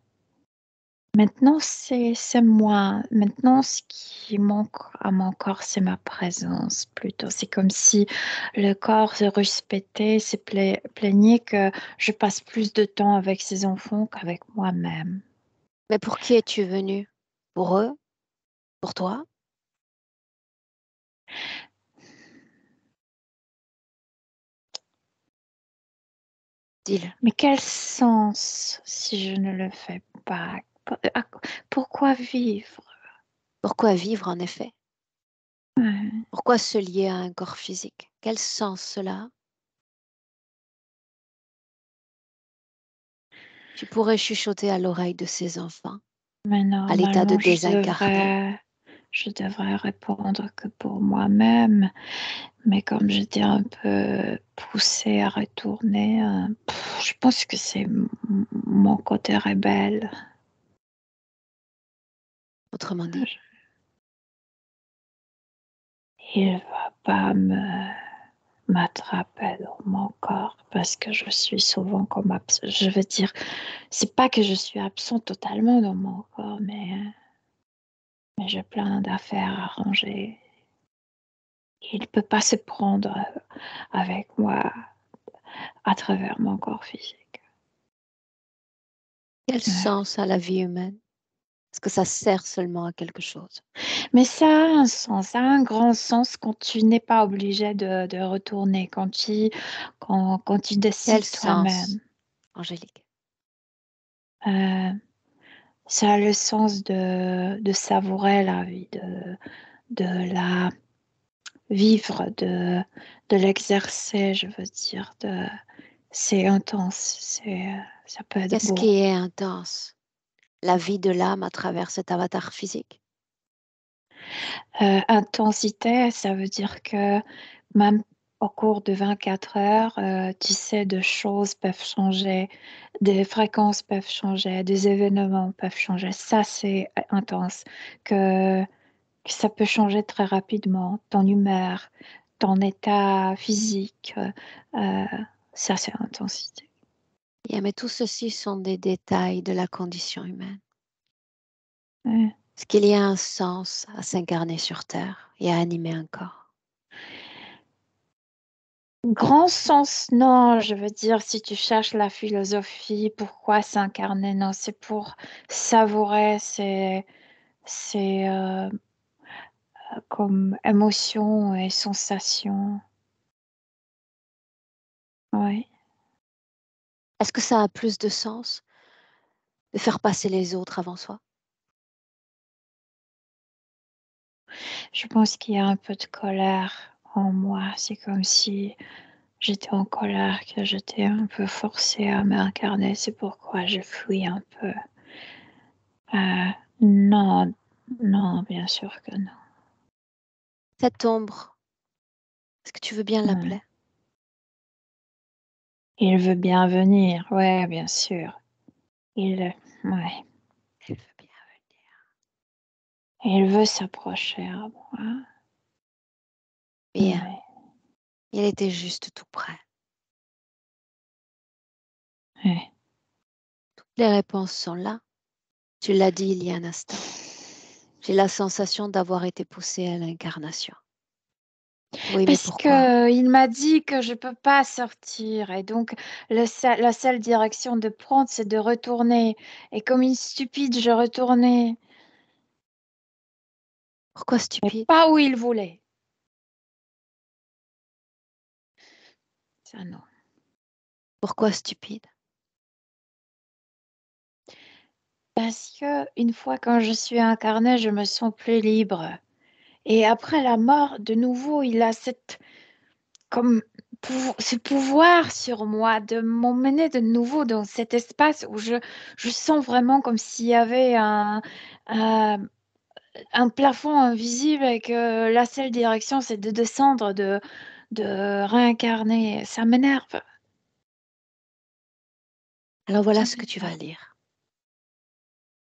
Maintenant, c'est moi. Maintenant, ce qui manque à mon corps, c'est ma présence plutôt. C'est comme si le corps se respectait, se plaignait que je passe plus de temps avec ses enfants qu'avec moi-même. Mais pour qui es-tu venu? Pour eux? Pour toi? Dis-le. Mais quel sens si je ne le fais pas? Pourquoi vivre? Pourquoi vivre en effet? Ouais. Pourquoi se lier à un corps physique? Quel sens cela a? Tu pourrais chuchoter à l'oreille de ces enfants, Mais à l'état de normalement, désincarné. je devrais répondre que pour moi-même. Mais comme j'étais un peu poussée à retourner, je pense que c'est mon côté rebelle. Autrement dit, Il va pas m'attraper dans mon corps parce que je suis souvent comme je veux dire, c'est pas que je suis absente totalement dans mon corps, mais j'ai plein d'affaires à ranger. Il peut pas se prendre avec moi à travers mon corps physique. quel Ouais. sens a la vie humaine? Est-ce que ça sert seulement à quelque chose? Mais ça a un sens, ça a un grand sens quand tu n'es pas obligé de retourner, quand tu Quel décides sens, toi-même. Angélique? Euh, Ça a le sens de savourer la vie, de la vivre, de l'exercer, je veux dire. C'est intense, ça peut être Qu'est-ce beau. qui est intense? La vie de l'âme à travers cet avatar physique? Intensité, ça veut dire que même au cours de 24 heures, tu sais, de choses peuvent changer, des fréquences peuvent changer, des événements peuvent changer. Ça, c'est intense. Que ça peut changer très rapidement, ton humeur, ton état physique. Ça, c'est l'intensité. Yeah, mais tout ceci sont des détails de la condition humaine. Ouais. Parce qu'il y a un sens à s'incarner sur Terre et à animer un corps. Grand sens, non, je veux dire, si tu cherches la philosophie, pourquoi s'incarner, non, c'est pour savourer, c'est comme émotion et sensation. Oui. Est-ce que ça a plus de sens de faire passer les autres avant soi? Je pense qu'il y a un peu de colère en moi. C'est comme si j'étais en colère, que j'étais un peu forcée à m'incarner. C'est pourquoi je fuis un peu. Non, non, bien sûr que non. Cette ombre, est-ce que tu veux bien Ouais. l'appeler? Il veut bien venir, ouais, bien sûr. Ouais, Elle veut bien. il veut s'approcher à moi. Bien, Ouais, il était juste tout près. ouais. Toutes les réponses sont là. Tu l'as dit il y a un instant. J'ai la sensation d'avoir été poussée à l'incarnation. Oui, mais Parce pourquoi? que il m'a dit que je peux pas sortir et donc la seule direction de prendre, c'est de retourner. Et comme une stupide, je retournais, Pourquoi mais stupide? pas où il voulait. Ça non. Pourquoi stupide? Parce que une fois quand je suis incarnée, je me sens plus libre. Et après la mort, de nouveau, il a comme ce pouvoir sur moi de m'emmener de nouveau dans cet espace où je sens vraiment comme s'il y avait un, un plafond invisible et que la seule direction, c'est de descendre, de réincarner. Ça m'énerve. Alors voilà Ça ce que tu vas m'énerve. lire.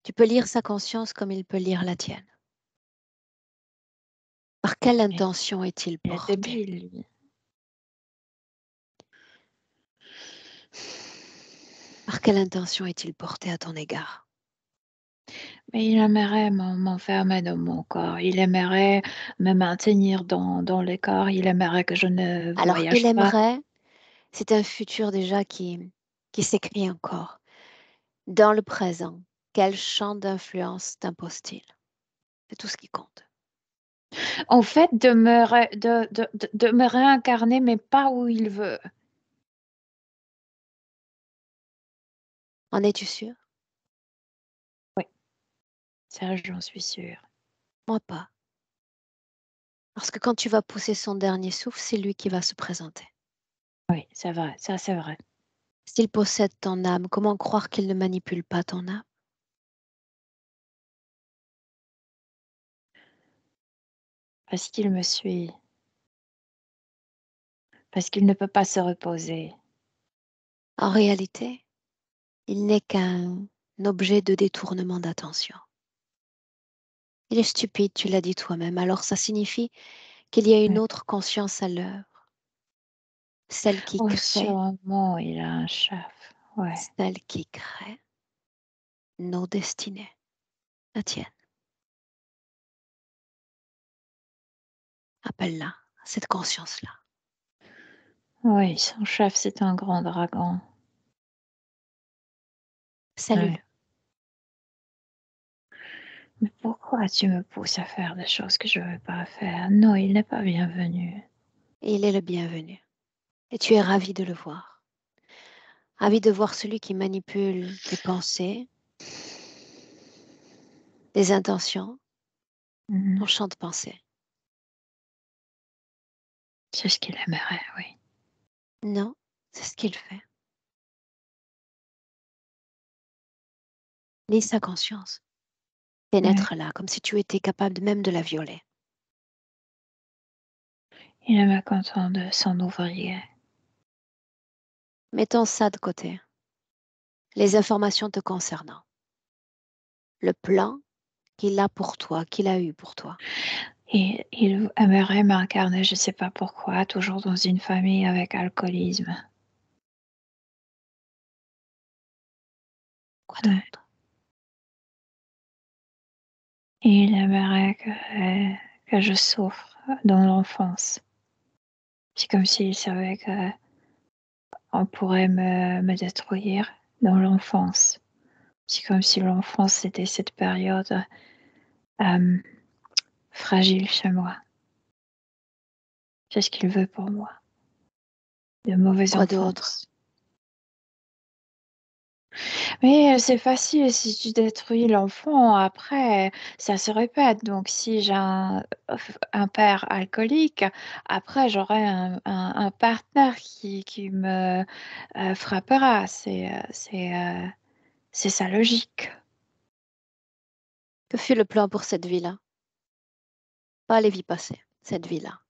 Tu peux lire sa conscience comme il peut lire la tienne. Par quelle Mais intention est-il il est porté? débile, lui. Par quelle intention est-il porté à ton égard? Mais il aimerait m'enfermer dans mon corps. Il aimerait me maintenir dans le corps. Il aimerait que je ne Alors, il voyage pas. aimerait, c'est un futur déjà qui s'écrit encore. Dans le présent, quel champ d'influence t'impose-t-il? C'est tout ce qui compte. En fait, de me réincarner, mais pas où il veut. En es-tu sûr? Oui, ça, j'en suis sûre. Moi pas. Parce que quand tu vas pousser son dernier souffle, c'est lui qui va se présenter. Oui, c'est vrai, ça c'est vrai. S'il possède ton âme, comment croire qu'il ne manipule pas ton âme? Parce qu'il me suit, parce qu'il ne peut pas se reposer. En réalité, il n'est qu'un objet de détournement d'attention. Il est stupide, tu l'as dit toi-même, alors ça signifie qu'il y a une Ouais. autre conscience à l'œuvre, celle qui Oh, crée, sûrement, il a un chef. Ouais. celle qui crée nos destinées, la tienne. Appelle-la, cette conscience-là. Oui, son chef, c'est un grand dragon. Salue-le. Ouais. Mais pourquoi tu me pousses à faire des choses que je ne veux pas faire? Non, il n'est pas bienvenu. Et il est le bienvenu. Et tu es ravi de le voir. Ravi de voir celui qui manipule tes pensées, tes intentions, ton Mhm. champ de pensée. C'est ce qu'il aimerait, oui. Non, c'est ce qu'il fait. Lis sa conscience. Ouais. Pénètre là, comme si tu étais capable même de la violer. Il est mécontent de son ouvrier. Mettons ça de côté. Les informations te concernant. Le plan qu'il a pour toi, qu'il a eu pour toi. Et il aimerait m'incarner, je ne sais pas pourquoi, toujours dans une famille avec alcoolisme. Quoi Ouais. d'autre? Il aimerait que je souffre dans l'enfance. C'est comme s'il savait qu'on pourrait me détruire dans l'enfance. C'est comme si l'enfance c'était cette période fragile chez moi. C'est ce qu'il veut pour moi. De mauvaise Quoi d'autre? enfance. Mais c'est facile, si tu détruis l'enfant, après, ça se répète. Donc, si j'ai un père alcoolique, après, j'aurai un partenaire qui me frappera. C'est sa logique. Que fut le plan pour cette vie-là? Pas les vies passées, cette vie-là.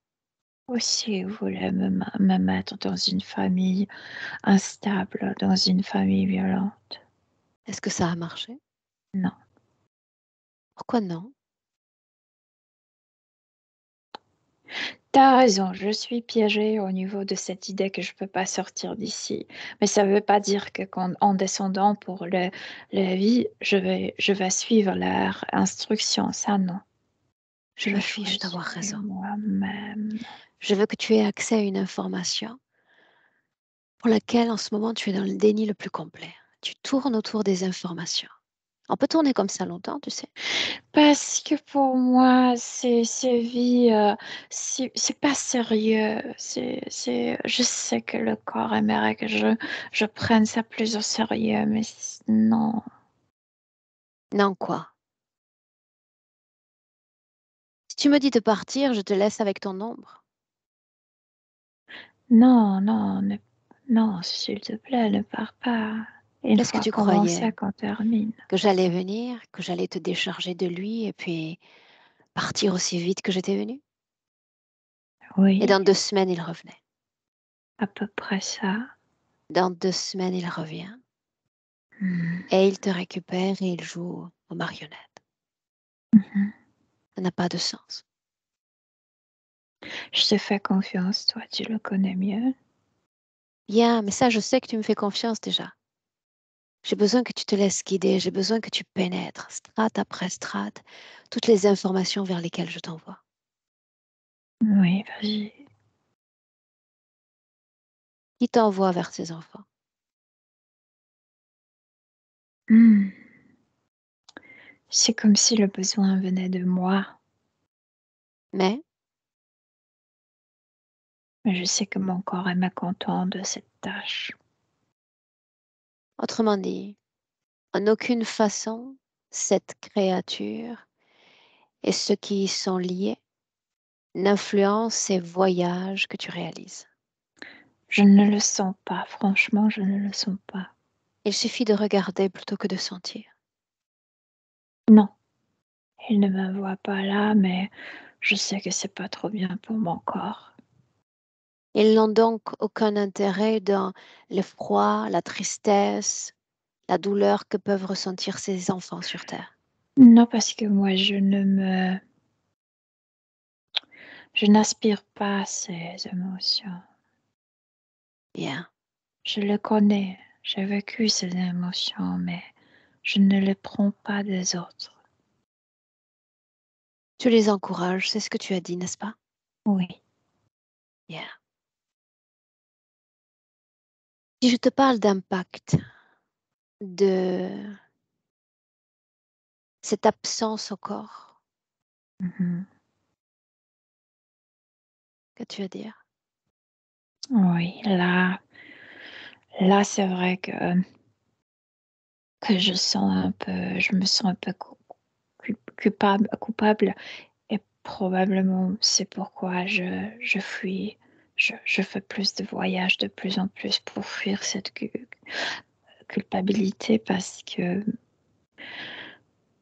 Aussi, il voulait me mettre dans une famille instable, dans une famille violente. Est-ce que ça a marché? Non. Pourquoi non? T'as raison, je suis piégée au niveau de cette idée que je peux pas sortir d'ici. Mais ça veut pas dire que en descendant pour la vie, je vais suivre leur instruction. Ça, non. Je Je me fiche choisis d'avoir raison. moi-même. Je veux que tu aies accès à une information pour laquelle en ce moment tu es dans le déni le plus complet. Tu tournes autour des informations. On peut tourner comme ça longtemps, tu sais. Parce que pour moi, ces vies, c'est pas sérieux. Je sais que le corps aimerait que je prenne ça plus au sérieux, mais non. Non, quoi? Si tu me dis de partir, je te laisse avec ton ombre. Non, non, non, s'il te plaît, ne pars pas. Une Qu'est-ce que fois tu commencé, croyais? qu'on termine. Que j'allais venir, que j'allais te décharger de lui et puis partir aussi vite que j'étais venue? Et Oui, dans 2 semaines, il revenait. à peu près ça. Dans 2 semaines, il revient Hmm. et il te récupère et il joue aux marionnettes. Mhm. Ça n'a pas de sens. Je te fais confiance, toi, tu le connais mieux. Bien, mais ça, je sais que tu me fais confiance déjà. J'ai besoin que tu te laisses guider, j'ai besoin que tu pénètres, strate après strate, toutes les informations vers lesquelles je t'envoie. Oui, vas-y. Qui t'envoie vers ses enfants? Hmm. C'est comme si le besoin venait de moi, Mais, mais je sais que mon corps est mécontent de cette tâche. autrement dit, en aucune façon, cette créature et ceux qui y sont liés n'influencent ces voyages que tu réalises. Je ne le sens pas, franchement, je ne le sens pas. Il suffit de regarder plutôt que de sentir. Non, il ne me voit pas là, mais je sais que c'est pas trop bien pour mon corps. Ils n'ont donc aucun intérêt dans le froid, la tristesse, la douleur que peuvent ressentir ces enfants sur Terre. Non, parce que moi, je n'aspire pas à ces émotions. Bien. Je le connais, j'ai vécu ces émotions, mais je ne les prends pas des autres. Tu les encourages, c'est ce que tu as dit, n'est-ce pas? Oui. Bien. Si je te parle d'impact, de cette absence au corps, Mhm. qu'as-tu à dire? Oui, là, c'est vrai que je me sens un peu coupable, et probablement c'est pourquoi je fuis. Je fais plus de voyages de plus en plus pour fuir cette culpabilité, parce que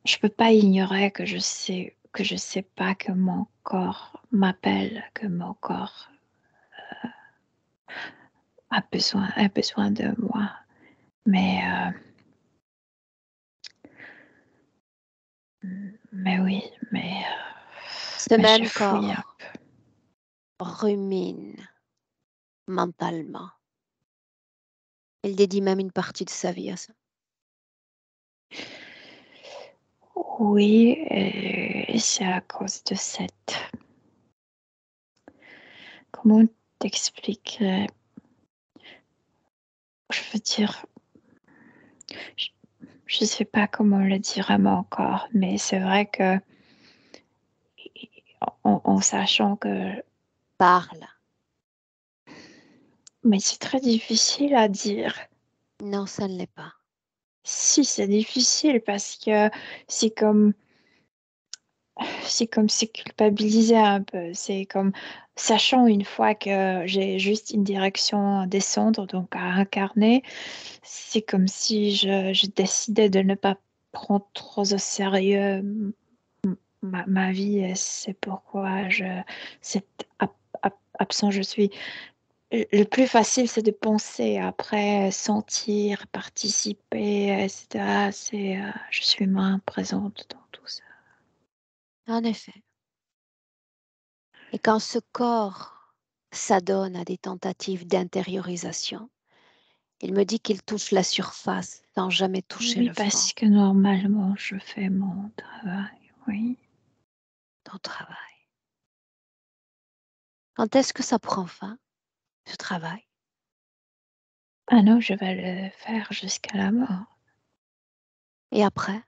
je peux pas ignorer que je sais que je ne sais pas que mon corps m'appelle, que mon corps a besoin de moi. Mais oui, mais Ce je même fouille un corps rumine mentalement. Il dédie même une partie de sa vie à ça. Oui, et c'est à cause de cette... Comment t'expliquer? Je veux dire, je ne sais pas comment le dire à mon corps, mais c'est vrai que en sachant que... Parle. Mais c'est très difficile à dire. Non, ça ne l'est pas. Si, c'est difficile parce que c'est comme se culpabiliser un peu. C'est comme sachant une fois que j'ai juste une direction à descendre, donc à incarner, c'est comme si je décidais de ne pas prendre trop au sérieux ma vie. Et c'est pourquoi cette absent je suis. Le plus facile, c'est de penser, après sentir, participer, etc. Je suis moins présente dans tout ça. En effet. Et quand ce corps s'adonne à des tentatives d'intériorisation, il me dit qu'il touche la surface sans jamais toucher Oui, le fond. parce que normalement, je fais mon travail, oui. Ton travail. Quand est-ce que ça prend fin, ce travail? Ah non, je vais le faire jusqu'à la mort. Et après?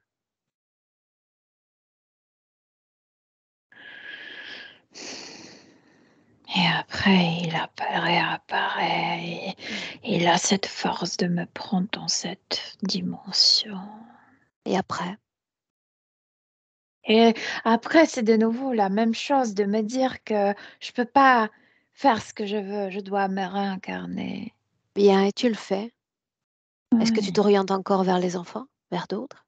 Et après, il réapparaît, et il a cette force de me prendre dans cette dimension. Et après? Et après, c'est de nouveau la même chose de me dire que je peux pas faire ce que je veux, je dois me réincarner. Bien, et tu le fais. Est-ce que tu Oui, t'orientes encore vers les enfants, vers d'autres?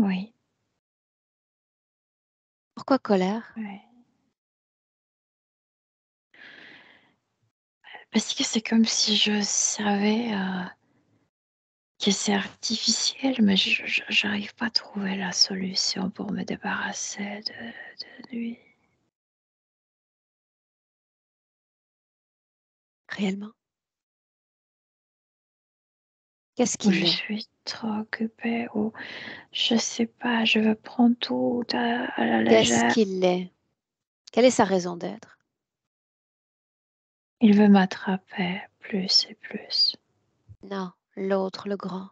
oui, Pourquoi colère? oui. Parce que c'est comme si je savais que c'est artificiel, mais je n'arrive pas à trouver la solution pour me débarrasser de lui. Réellement? Qu'est-ce Ou je qu'il est? suis trop occupée, ou je sais pas, je veux prendre tout à la Qu'est-ce légère. qu'il est? Quelle est sa raison d'être? Il veut m'attraper plus et plus. Non, l'autre, le grand.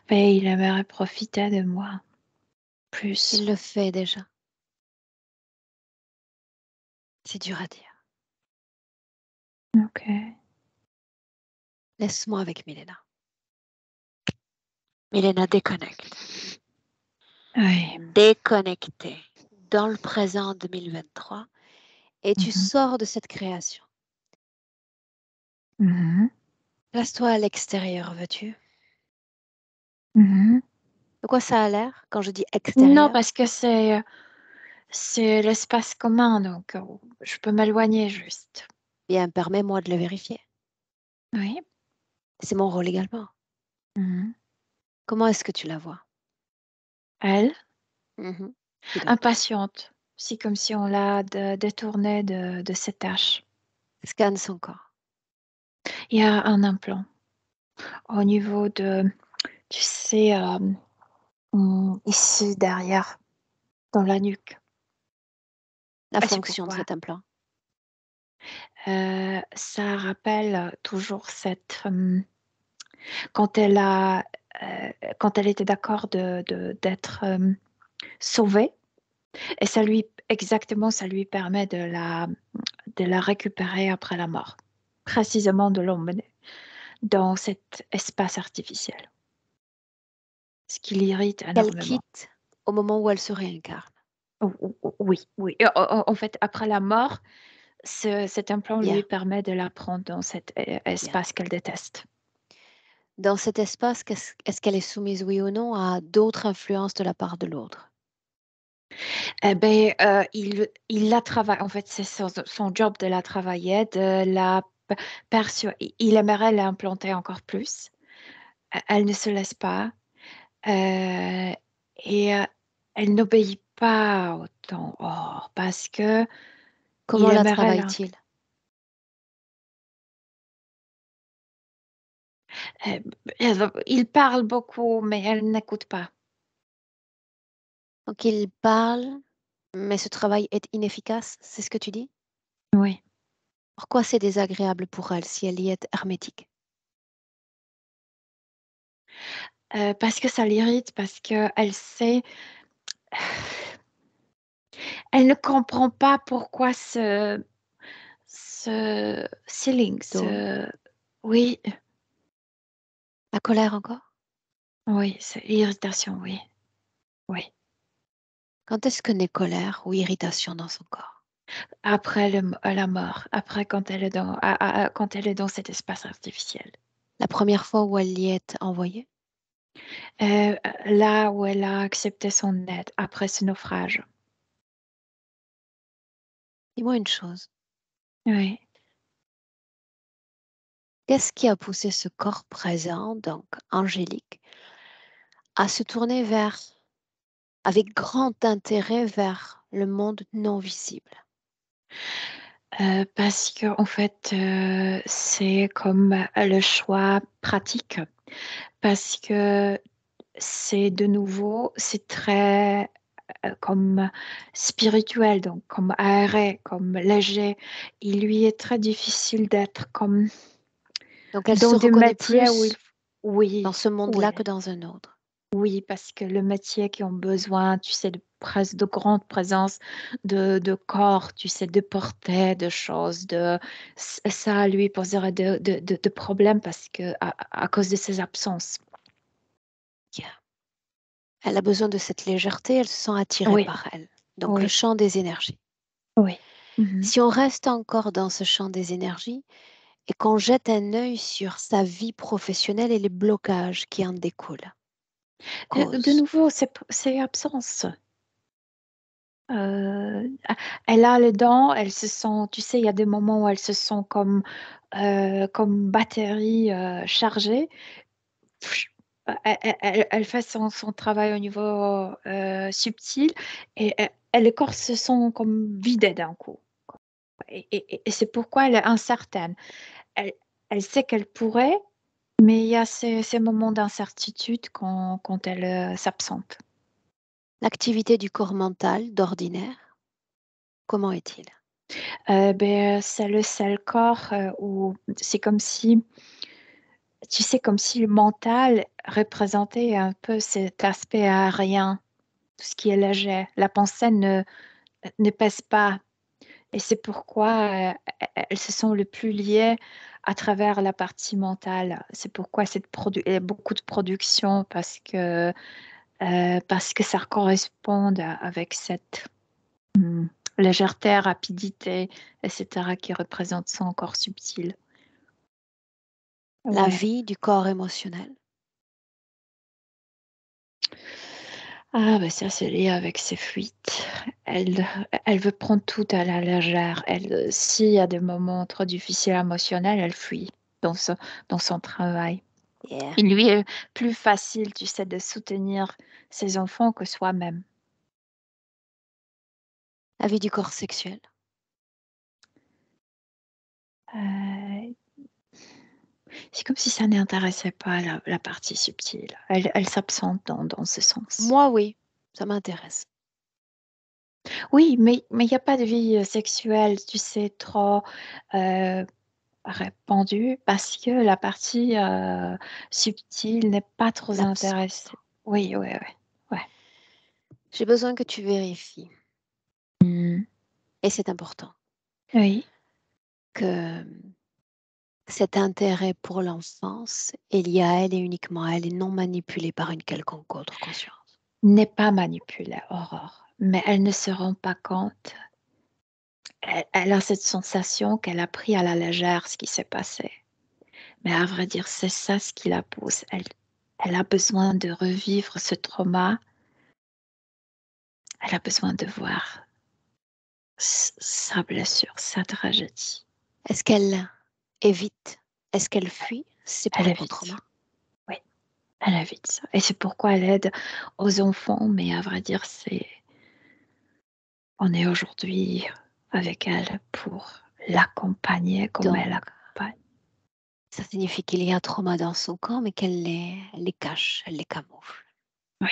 Mais il aimerait profiter de moi plus. Il le fait déjà. C'est dur à dire. Ok. Laisse-moi avec Milena. Milena, déconnecte. Oui. Déconnecté dans le présent 2023 et tu Mhm. sors de cette création. Mhm. Place-toi à l'extérieur, veux-tu? Mhm. De quoi ça a l'air quand je dis Non, extérieur? parce que c'est l'espace commun, donc je peux m'éloigner juste. Bien, permets-moi de le vérifier. Oui. C'est mon rôle également. Mhm. Comment est-ce que tu la vois? Elle, Mhm. Pilote. impatiente. C'est comme si on l'a détournée de ses tâches. Scanne son corps. Il y a un implant au niveau de, tu sais, ici derrière, dans la nuque. La Et c'est fonction de pourquoi cet implant. ça rappelle toujours cette... quand quand elle était d'accord d'être sauvée, et ça lui permet de la récupérer après la mort, précisément de l'emmener dans cet espace artificiel, ce qui l'irrite Qu'elle énormément. quitte au moment où elle se réincarne. Oui, oui. En fait, après la mort, cet implant lui Bien, permet de la prendre dans cet bien. espace qu'elle déteste. Dans cet espace, est-ce qu'elle est soumise, oui ou non, à d'autres influences de la part de l'autre? Eh ben, il la travaille. En fait, c'est son job de la travailler, de la persuader. Il aimerait l'implanter encore plus. Elle ne se laisse pas. euh, et elle n'obéit pas autant. Oh, parce que il Comment la aimerait la. travaille-t-il? euh, il parle beaucoup, mais elle n'écoute pas. Donc il parle, mais ce travail est inefficace, c'est ce que tu dis? Oui. Pourquoi c'est désagréable pour elle si elle y est hermétique? Parce que ça l'irrite, parce qu'elle sait. Elle ne comprend pas pourquoi ce ceiling, Dôme. oui, La colère encore? oui, c'est irritation, oui, oui. Quand est-ce que naît colère ou irritation dans son corps? Après la mort, après quand elle est quand elle est dans cet espace artificiel. La première fois où elle y est envoyée? Euh, Là où elle a accepté son aide, après ce naufrage. Dis-moi une chose. Oui. Qu'est-ce qui a poussé ce corps présent, donc angélique, à se tourner avec grand intérêt vers le monde non visible? Parce que en fait, c'est comme le choix pratique. Parce que c'est de nouveau, c'est très comme spirituel, donc comme aéré, comme léger. Il lui est très difficile d'être comme Donc elle se dans des reconnaît métiers où il... plus dans Oui, ce oui, monde-là que dans un autre. oui, parce que le métier qui ont besoin, tu sais, de grande présence de corps, tu sais, de portée, de choses, ça lui poserait de problèmes parce que à cause de ses absences. Yeah. Elle a besoin de cette légèreté, elle se sent attirée Oui, par elle. Donc le oui, champ des énergies. oui. Mhm. Si on reste encore dans ce champ des énergies et qu'on jette un œil sur sa vie professionnelle et les blocages qui en découlent, De cause. nouveau, c'est absence. Euh, Elle a les dents, elle se sent, tu sais, il y a des moments où elle se sent comme batterie chargée. Pff, elle fait son travail au niveau subtil et les corps se sont comme vidés d'un coup. Et c'est pourquoi elle est incertaine. Elle, elle sait qu'elle pourrait, mais il y a ces moments d'incertitude quand elle s'absente. L'activité du corps mental d'ordinaire, comment est-il? C'est le seul corps où c'est comme si, tu sais, comme si le mental représentait un peu cet aspect aérien, tout ce qui est léger. La pensée ne pèse pas. Et c'est pourquoi elles se sont le plus liées à travers la partie mentale. C'est pourquoi il y a beaucoup de production parce que ça correspond avec cette légèreté, rapidité, etc., qui représente son corps subtil. La Ouais. vie du corps émotionnel. Ah, ben ça, c'est lié avec ses fuites. Elle, elle veut prendre tout à la légère. S'il y a des moments trop difficiles émotionnels, elle fuit dans, son- dans son travail. Yeah. Il lui est plus facile, tu sais, de soutenir ses enfants que soi-même. La vie du corps sexuel. Euh, c'est comme si ça n'intéressait pas la partie subtile. Elle s'absente dans ce sens. Moi, oui, ça m'intéresse. Oui, mais il n'y a pas de vie sexuelle, tu sais, trop euh, répandue parce que la partie subtile n'est pas trop L'absence. intéressée. Oui, oui, oui. Ouais. J'ai besoin que tu vérifies, Mm. et c'est important, Oui. que cet intérêt pour l'enfance est lié à elle et uniquement à elle et non manipulé par une quelconque autre conscience. N'est pas manipulée, Aurore, mais elle ne se rend pas compte. Elle a cette sensation qu'elle a pris à la légère ce qui s'est passé. Mais à vrai dire, c'est ça ce qui la pousse. Elle a besoin de revivre ce trauma. Elle a besoin de voir sa blessure, sa tragédie. Est-ce qu'elle évite? Est-ce qu'elle fuit ses Elle propres évite ça. traumas? Oui, elle évite ça. Et c'est pourquoi elle aide aux enfants. Mais à vrai dire, on est aujourd'hui avec elle pour l'accompagner comme elle Donc, accompagne. ça signifie qu'il y a un trauma dans son corps, mais qu'elle les cache, elle les camoufle. Oui.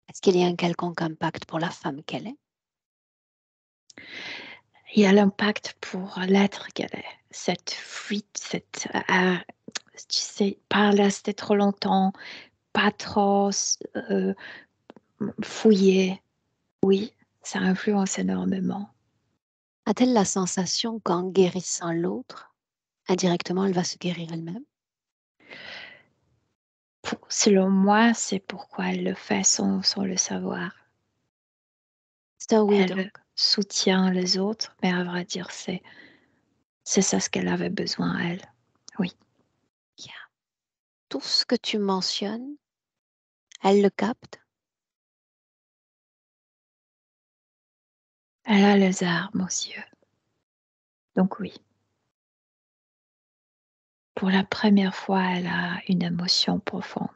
Est-ce qu'il y a un quelconque impact pour la femme qu'elle est? Il y a l'impact pour l'être qu'elle est. Cette fuite, tu sais, pas rester trop longtemps, pas trop fouiller. Oui, ça influence énormément. A-t-elle la sensation qu'en guérissant l'autre, indirectement, elle va se guérir elle-même? Selon moi, c'est pourquoi elle le fait sans le savoir. C'est un oui, donc. Elle soutient les autres, mais à vrai dire, c'est ça ce qu'elle avait besoin, elle. Oui. Bien. Tout ce que tu mentionnes, elle le capte? Elle a les armes aux yeux. Donc oui. Pour la première fois, elle a une émotion profonde.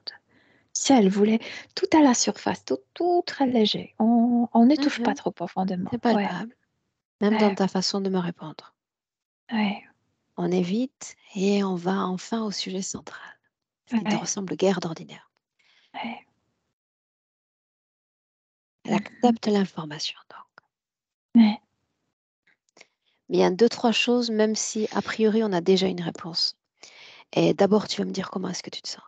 Si elle voulait tout à la surface, tout très léger. On ne touche pas Mhm. trop profondément. C'est Ouais, palpable, même dans ouais, ta façon de me répondre. ouais, On évite et on va enfin au sujet central, ce qui te ouais, ressemble guère d'ordinaire. ouais. Elle Mhm, accepte l'information, donc. ouais. Mais il y a deux, trois choses, même si a priori on a déjà une réponse. Et d'abord, tu vas me dire comment est-ce que tu te sens.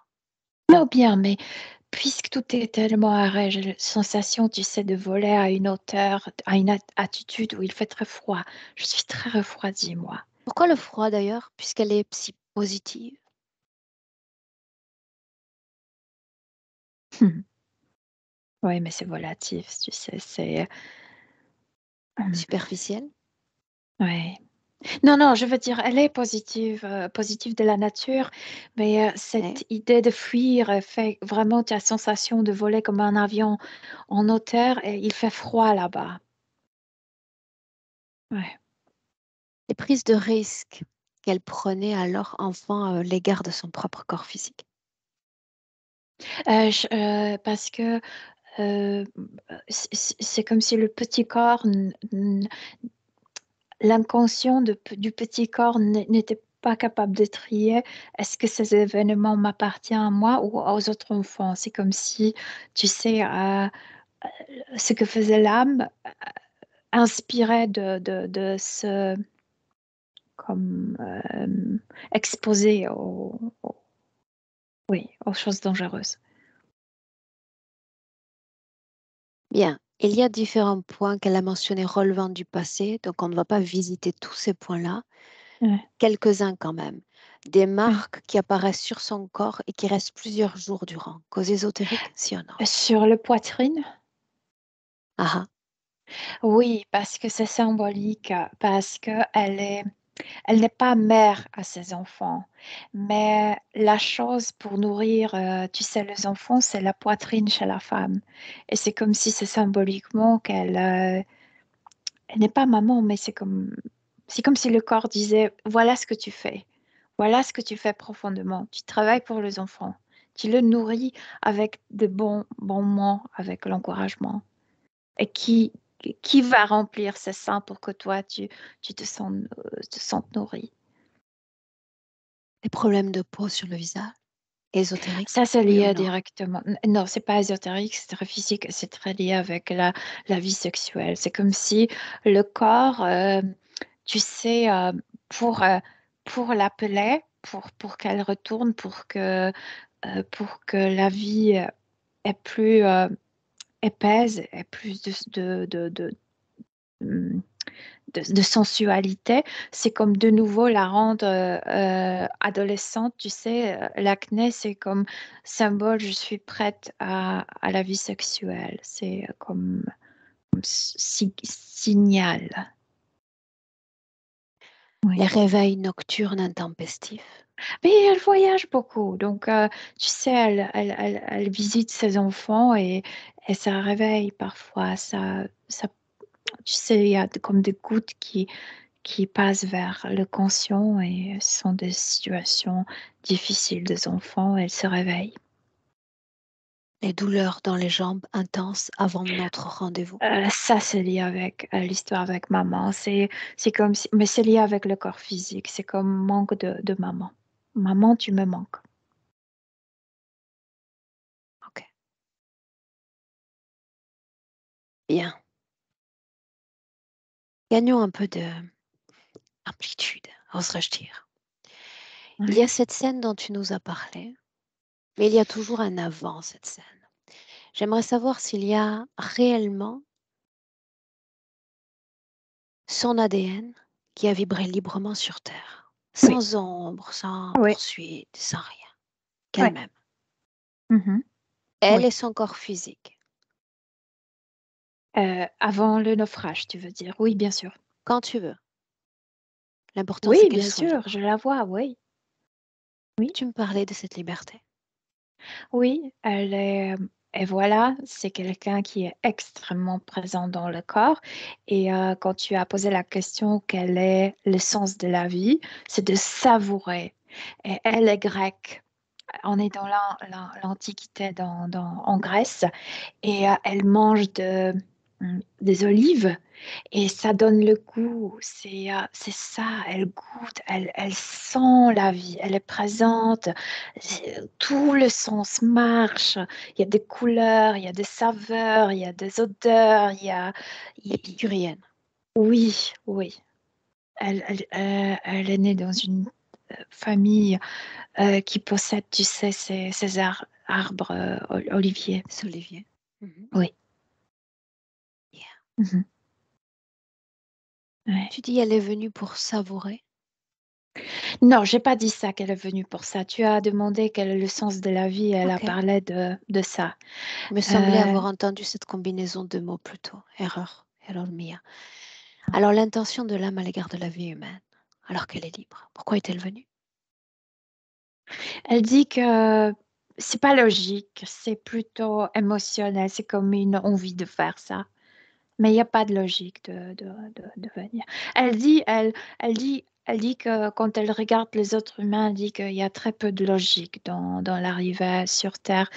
Non, bien, mais puisque tout est tellement arrêt, j'ai la sensation, tu sais, de voler à une hauteur, à une attitude où il fait très froid. Je suis très refroidie, moi. Pourquoi le froid d'ailleurs, puisqu'elle est si positive, Oui, mais c'est volatif, tu sais, c'est... superficielle? ouais. Non, non, je veux dire, elle est positive, positive de la nature, mais Ouais. cette idée de fuir fait vraiment, tu as la sensation de voler comme un avion en hauteur et il fait froid là-bas. Ouais. Les prises de risque qu'elle prenait alors enfant à l'égard de son propre corps physique. Parce que euh, c'est comme si le petit corps, l'inconscient du petit corps n'était pas capable de trier est-ce que ces événements m'appartiennent à moi ou aux autres enfants. C'est comme si, tu sais, ce que faisait l'âme inspirait de se comme, exposer oui, aux choses dangereuses. Bien, il y a différents points qu'elle a mentionnés relevant du passé, donc on ne va pas visiter tous ces points-là, Ouais, quelques-uns quand même. Des ouais. marques qui apparaissent sur son corps et qui restent plusieurs jours durant. Cause ésotérique, si ou non. Sur le poitrine, Ah ah, oui, parce que c'est symbolique, parce elle n'est pas mère à ses enfants, mais la chose pour nourrir, tu sais, les enfants, c'est la poitrine chez la femme. Et c'est comme si c'est symboliquement elle n'est pas maman, mais c'est comme si le corps disait, voilà ce que tu fais. Voilà ce que tu fais profondément. Tu travailles pour les enfants. Tu le nourris avec de bons mots, avec l'encouragement. Et qui va remplir ces seins pour que toi, tu te sentes nourri. des problèmes de peau sur le visage, Ça, ésotérique, c'est oui ou lié non? directement. Non, c'est pas ésotérique, c'est très physique, c'est très lié avec la vie sexuelle. C'est comme si le corps, tu sais, pour l'appeler, pour qu'elle retourne, pour que la vie est plus épaisse, ait plus hum, de sensualité, c'est comme de nouveau la rendre adolescente, tu sais, l'acné, c'est comme symbole, je suis prête à la vie sexuelle, c'est comme signal. Oui. Les réveils nocturnes intempestifs. Mais elle voyage beaucoup, donc tu sais, elle visite ses enfants et ça réveille parfois. Tu sais, il y a comme des gouttes qui passent vers le conscient et ce sont des situations difficiles des enfants. Elle se réveille. Les douleurs dans les jambes intenses avant notre rendez-vous. Ça, c'est lié avec l'histoire avec maman. C'est comme si, mais c'est lié avec le corps physique. C'est comme manque de maman. Maman, tu me manques. Ok. Bien. Gagnons un peu de amplitude, oserais-je dire. Il y Ouais. a cette scène dont tu nous as parlé, mais il y a toujours un avant cette scène. J'aimerais savoir s'il y a réellement son ADN qui a vibré librement sur Terre, Oui, sans ombre, sans oui, poursuite, sans rien, oui. qu'elle-même. Mhm. Elle Oui. et son corps physique. Avant le naufrage, tu veux dire? Oui, bien sûr. Quand tu veux. L'important, c'est Oui, qu'elle bien soit sûr, je libre. la vois, oui. Oui, Tu me parlais de cette liberté. oui, elle est, et voilà, c'est quelqu'un qui est extrêmement présent dans le corps. Et quand tu as posé la question, quel est le sens de la vie, c'est de savourer. Et elle est grecque. On est dans l'Antiquité en Grèce et elle mange des olives et ça donne le goût. C'est ça, elle goûte, elle sent la vie, elle est présente. Tout le sens marche. Il y a des couleurs, il y a des saveurs, il y a des odeurs, Épicurienne. oui, oui. Elle est née dans une famille qui possède, tu sais, ces arbres oliviers. C'est Olivier. Mhm. Oui. Yeah. Mhm. Ouais. Tu dis elle est venue pour savourer. Non, j'ai pas dit ça qu'elle est venue pour ça. Tu as demandé quel est le sens de la vie. Elle a Ok. parlé de ça. Il me semblait Euh, avoir entendu cette combinaison de mots plutôt. Erreur. Erreur mia. Alors l'intention de l'âme à l'égard de la vie humaine, alors qu'elle est libre. Pourquoi est-elle venue? Elle dit que c'est pas logique, c'est plutôt émotionnel. C'est comme une envie de faire ça. Mais il n'y a pas de logique de venir. Elle dit que quand elle regarde les autres humains, elle dit qu'il y a très peu de logique dans l'arrivée sur Terre.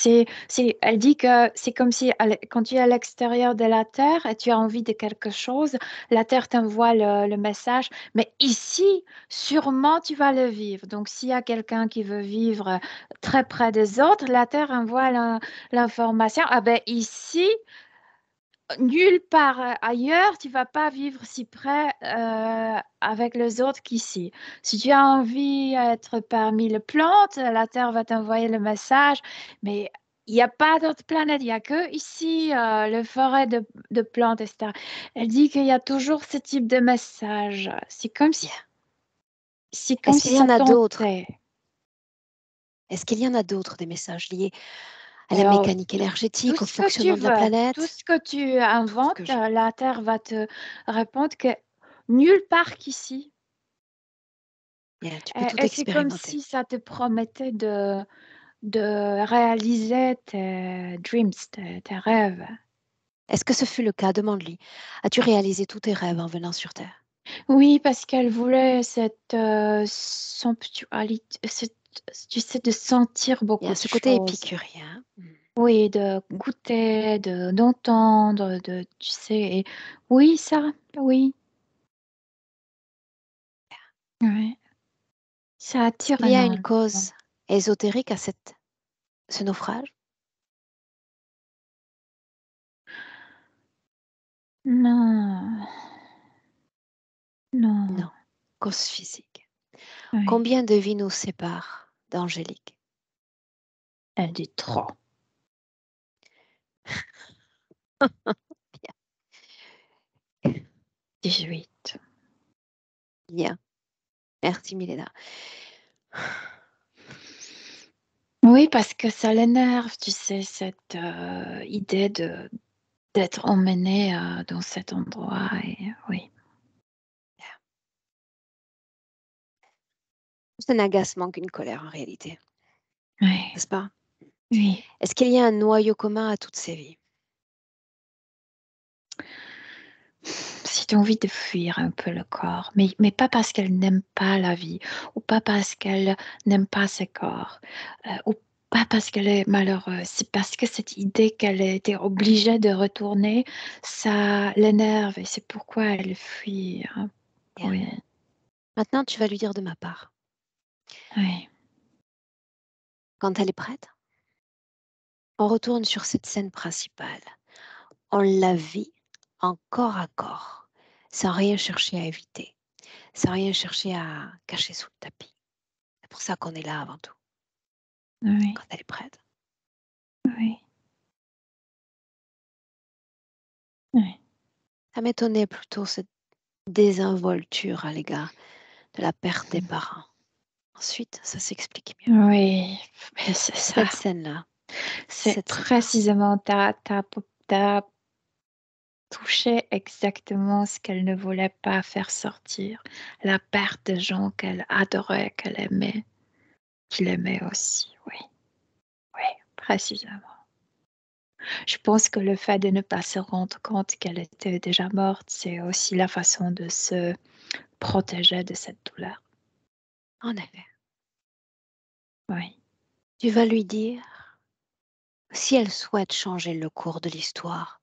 Elle dit que c'est comme si quand tu es à l'extérieur de la Terre et tu as envie de quelque chose, la Terre t'envoie le message, mais ici, sûrement tu vas le vivre. Donc s'il y a quelqu'un qui veut vivre très près des autres, la Terre envoie l'information. Ah ben ici, nulle part ailleurs, tu vas pas vivre si près avec les autres qu'ici. Si tu as envie d'être parmi les plantes, la Terre va t'envoyer le message, mais il n'y a pas d'autres planètes, il n'y a que ici, le forêt de plantes, etc. Elle dit qu'il y a toujours ce type de message. Bien. C'est comme Est-ce si qu'il y en ça a d'autres? tentait. Est-ce qu'il y en a d'autres des messages liés à la Alors, mécanique tout énergétique, au ce que tu fonctionnement de la veux, tout planète? ce que tu Tout ce que inventes, je veux. la Terre va te répondre que nulle part qu'ici. Bien, tu peux tout Et c'est comme expérimenter. si ça te promettait de réaliser tes dreams, tes rêves. Est-ce que ce fut le cas? Demande-lui. As-tu réalisé tous tes rêves en venant sur Terre? Oui, parce qu'elle voulait cette sensualité, tu sais, de sentir beaucoup Bien, de ce côté choses. épicurien. Oui, de goûter, d'entendre, tu sais. Oui, ça, oui. Ouais. Ça attire Il y a une énormément. cause ésotérique à ce naufrage? Non, non, Non. Cause physique. oui. Combien de vies nous séparent d'Angélique? Elle dit trop. Bien. 18. Bien. Merci, Milena. Oui, parce que ça l'énerve, tu sais, cette idée d'être emmené dans cet endroit. Et oui. plus un agacement qu'une colère en réalité, Oui, n'est-ce pas? oui. Est-ce qu'il y a un noyau commun à toutes ces vies? Si tu as envie de fuir un peu le corps, mais pas parce qu'elle n'aime pas la vie, ou pas parce qu'elle n'aime pas ses corps, ou pas parce qu'elle est malheureuse, c'est parce que cette idée qu'elle a été obligée de retourner, ça l'énerve et c'est pourquoi elle fuit. Hein. Bien. Oui, Maintenant, tu vas lui dire de ma part. oui, Quand elle est prête, on retourne sur cette scène principale. On la vit en corps à corps, sans rien chercher à éviter, sans rien chercher à cacher sous le tapis. C'est pour ça qu'on est là avant tout, oui, quand elle est prête. oui, oui. Ça m'étonnait plutôt cette désinvolture à l'égard de la perte des parents. Ensuite, ça s'explique mieux. Oui, mais c'est ça. Cette scène-là, C'est précisément, t'as touché exactement ce qu'elle ne voulait pas faire sortir. La perte de gens qu'elle adorait, qu'elle aimait, qu'il aimait aussi. Oui, oui, précisément. Je pense que le fait de ne pas se rendre compte qu'elle était déjà morte, c'est aussi la façon de se protéger de cette douleur. En effet, Oui, tu vas lui dire, si elle souhaite changer le cours de l'histoire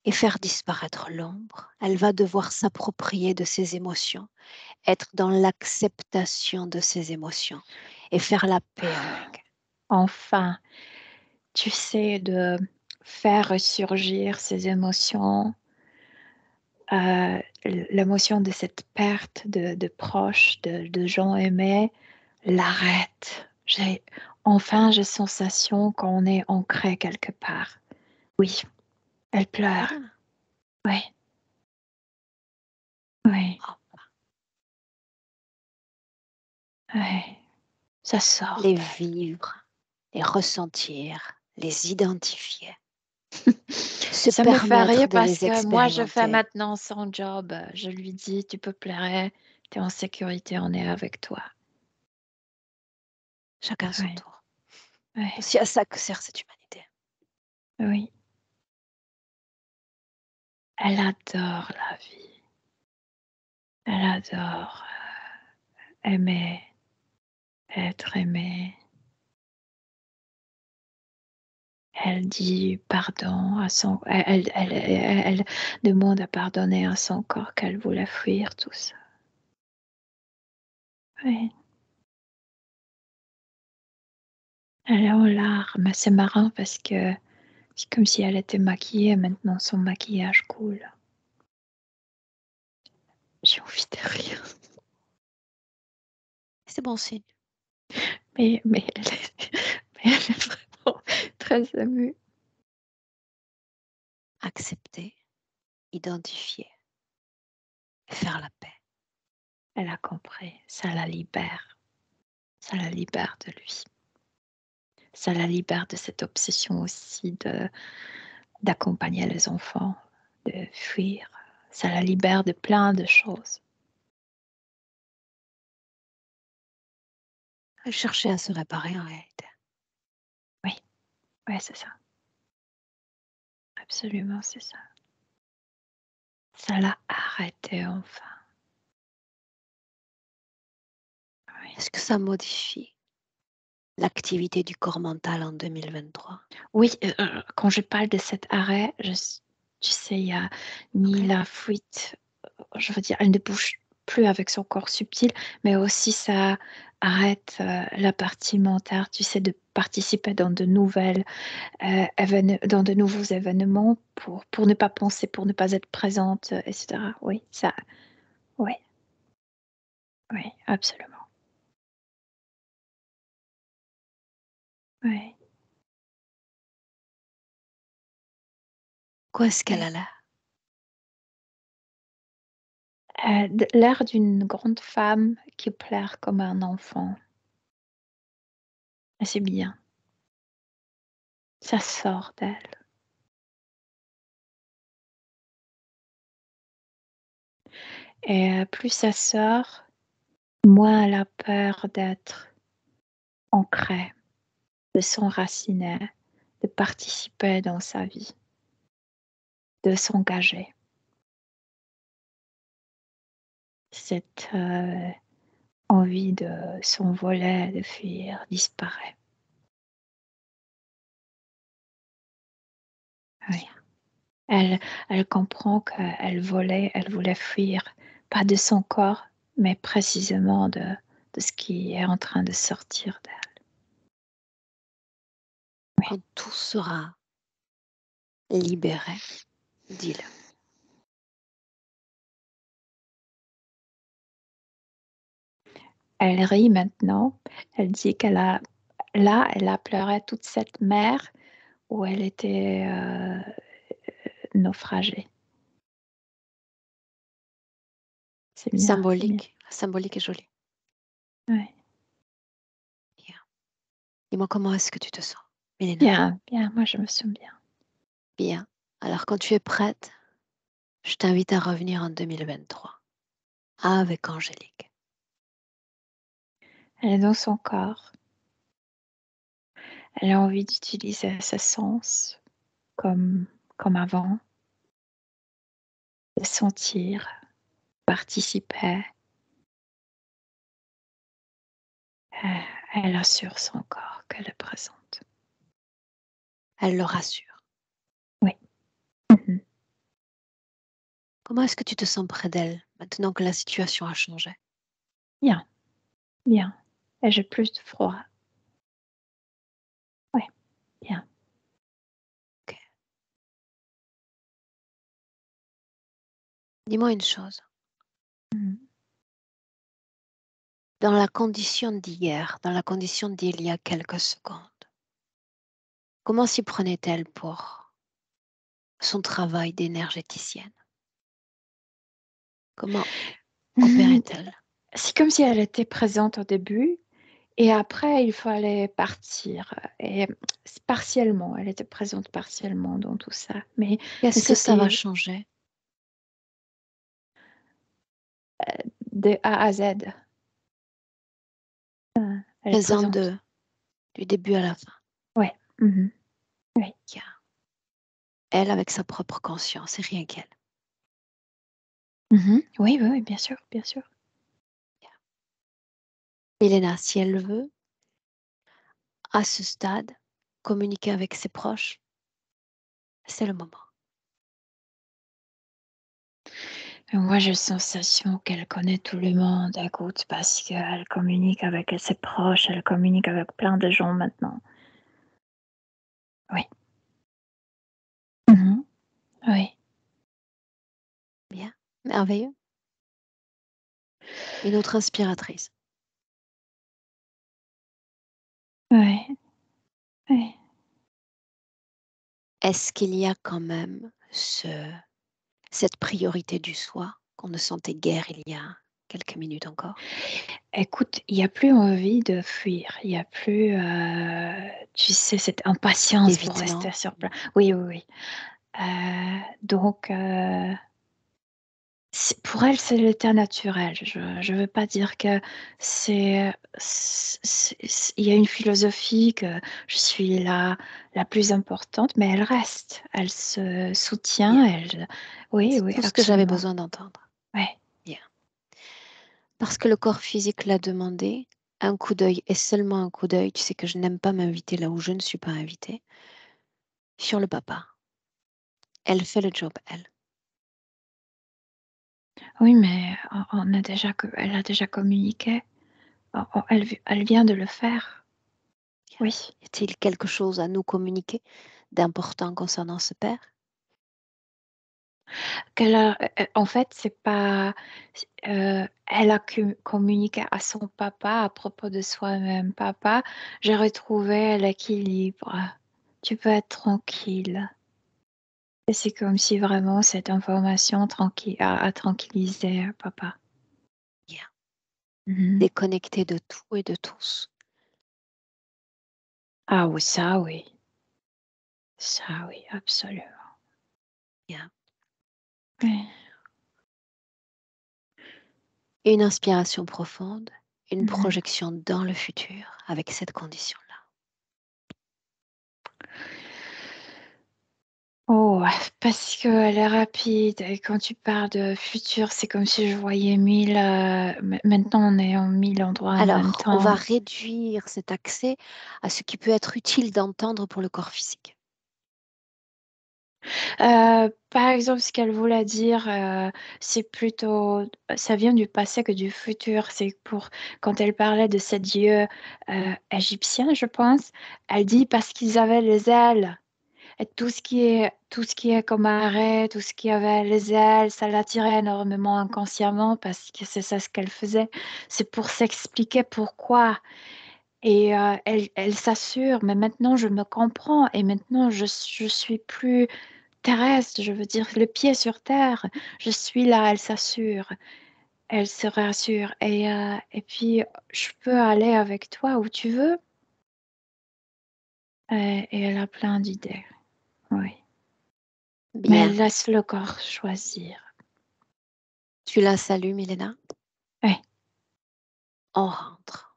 et faire disparaître l'ombre, elle va devoir s'approprier de ses émotions, être dans l'acceptation de ses émotions et faire la paix avec. enfin, tu sais, de faire ressurgir ces émotions, l'émotion de cette perte de proches, de gens aimés, l'arrête. Enfin, j'ai sensation qu'on est ancré quelque part. Oui, elle pleure. Voilà. Oui, oui, Oh, oui. Ça sort les d'elle. vivre, les ressentir, les identifier, se Ça me fait permettre rire de parce les que moi, je fais expérimenter, maintenant son job. Je lui dis, tu peux pleurer, tu es en sécurité, on est avec toi. chacun son Oui, tour. oui, C'est aussi à ça que sert cette humanité. oui. Elle adore la vie. Elle adore aimer, être aimée. Elle dit pardon à son... Elle demande à pardonner à son corps qu'elle voulait fuir, tout ça. Oui. Elle est en larmes. C'est marrant parce que c'est comme si elle était maquillée. Maintenant, son maquillage coule. J'ai envie de rire. C'est bon signe. Mais mais elle est vraiment très émue. Accepter, identifier et faire la paix. Elle a compris. Ça la libère. Ça la libère de lui. Ça la libère de cette obsession aussi d'accompagner les enfants, de fuir. Ça la libère de plein de choses. Elle cherchait à se réparer en réalité. Oui, ouais, c'est ça. Absolument, c'est ça. Ça l'a arrêté enfin. Oui, Est-ce que ça modifie l'activité du corps mental en 2023? oui quand je parle de cet arrêt, tu sais, il y a ni Ok. la fuite, je veux dire, elle ne bouge plus avec son corps subtil, mais aussi ça arrête la partie mentale, tu sais, de participer dans de nouvelles dans de nouveaux événements pour ne pas penser, pour ne pas être présente, etc. Oui, ça, oui, oui, absolument. Oui, Quoi est-ce qu'elle oui. a l'air? L'air d'une grande femme qui pleure comme un enfant. Et c'est bien, ça sort d'elle. Et plus ça sort, moins elle a peur d'être ancrée, de s'enraciner, de participer dans sa vie, de s'engager. Cette envie de s'envoler, de fuir, disparaît. Oui. Elle comprend qu'elle voulait fuir, pas de son corps, mais précisément de ce qui est en train de sortir d'elle. Quand tout sera libéré, dis-le. Elle rit maintenant. Elle dit elle a pleuré toute cette mer où elle était naufragée. C'est bien. Symbolique. La symbolique est jolie. Ouais. Bien. Dis-moi comment est-ce que tu te sens, Milena? Bien, bien. Moi, je me sens bien. Bien. Alors, quand tu es prête, je t'invite à revenir en 2023 avec Angélique. Elle est dans son corps. Elle a envie d'utiliser ses sens comme avant, de sentir, participer. Elle assure son corps qu'elle est présente. Elle le rassure. Oui. Mhm. Comment est-ce que tu te sens près d'elle maintenant que la situation a changé? Bien, bien. Et j'ai plus de froid. Oui, bien. Ok. Dis-moi une chose. Mhm. Dans la condition d'hier, dans la condition d'il y a quelques secondes, comment s'y prenait-elle pour son travail d'énergéticienne? Comment opérait-elle? C'est comme si elle était présente au début et après il fallait partir. Et partiellement, elle était présente partiellement dans tout ça. Mais Qu'est-ce que ça va c'était changer? de A à Z. Elle est Présente présente. du début à la fin. Ouais. Mhm. Oui. Tiens. Elle avec sa propre conscience et rien qu'elle. Mhm. Oui, oui, oui, bien sûr, bien sûr. Elena, si elle le veut, à ce stade, communiquer avec ses proches, c'est le moment. Moi, j'ai la sensation qu'elle connaît tout le monde, écoute, parce qu'elle communique avec ses proches, elle communique avec plein de gens maintenant. Oui. Mhm. Oui. Bien, merveilleux. Une autre inspiratrice. Oui. Oui. Est-ce qu'il y a quand même cette priorité du soi qu'on ne sentait guère il y a quelques minutes encore? Écoute, il n'y a plus envie de fuir, il n'y a plus, tu sais, cette impatience pour Évidemment. rester sur place. Oui, oui, oui. Donc, pour elle, c'est l'état naturel. Je ne veux pas dire que il y a une philosophie que je suis la plus importante, mais elle reste. Elle se soutient. Bien. Oui, C'est oui, tout ce que j'avais absolument. besoin d'entendre. Oui. Bien. Parce que le corps physique l'a demandé, un coup d'œil et seulement un coup d'œil, tu sais que je n'aime pas m'inviter là où je ne suis pas invitée, sur le papa. Elle fait le job, elle. Oui, mais elle a déjà communiqué. Elle vient de le faire. Oui. Y a-t-il quelque chose à nous communiquer d'important concernant ce père? En fait, c'est pas. Elle a communiqué à son papa à propos de soi-même. Papa, j'ai retrouvé l'équilibre. Tu peux être tranquille. Et c'est comme si vraiment cette information a tranquillisé papa. Bien. Mhm. Déconnecté de tout et de tous. Ah oui, ça oui. Ça oui, absolument. Bien. Oui. Et une inspiration profonde, une Mhm. projection dans le futur avec cette condition-là. Oh, parce qu'elle est rapide et quand tu parles de futur, c'est comme si je voyais 1000, maintenant on est en 1000 endroits en même Alors, on va temps. réduire cet accès à ce qui peut être utile d'entendre pour le corps physique. Par exemple, ce qu'elle voulait dire, c'est plutôt, ça vient du passé que du futur. C'est pour, quand elle parlait de ces dieux égyptiens, je pense, elle dit parce qu'ils avaient les ailes. Et tout ce qui est comme arrêt, tout ce qui avait les ailes, ça l'attirait énormément inconsciemment parce que c'est ça ce qu'elle faisait. C'est pour s'expliquer pourquoi. Et elle s'assure, mais maintenant je me comprends et maintenant je suis plus terrestre, je veux dire, le pied sur terre. Je suis là, elle s'assure, elle se rassure. Et puis, je peux aller avec toi où tu veux. Et elle a plein d'idées, oui. Mais elle Bien. laisse le corps choisir. Tu la salues, Milena? Oui, On rentre.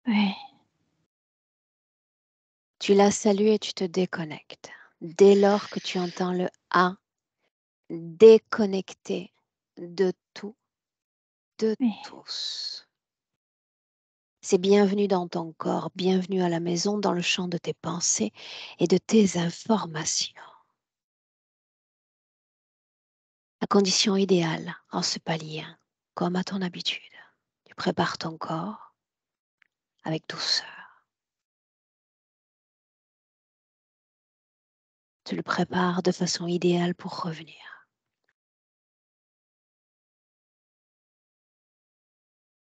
oui, Tu la salues et tu te déconnectes. Dès lors que tu entends le A, déconnecté de tout, de oui. tous. C'est bienvenue dans ton corps, bienvenue à la maison, dans le champ de tes pensées et de tes informations. La condition idéale en ce palier, comme à ton habitude. Tu prépares ton corps avec douceur. Tu le prépares de façon idéale pour revenir.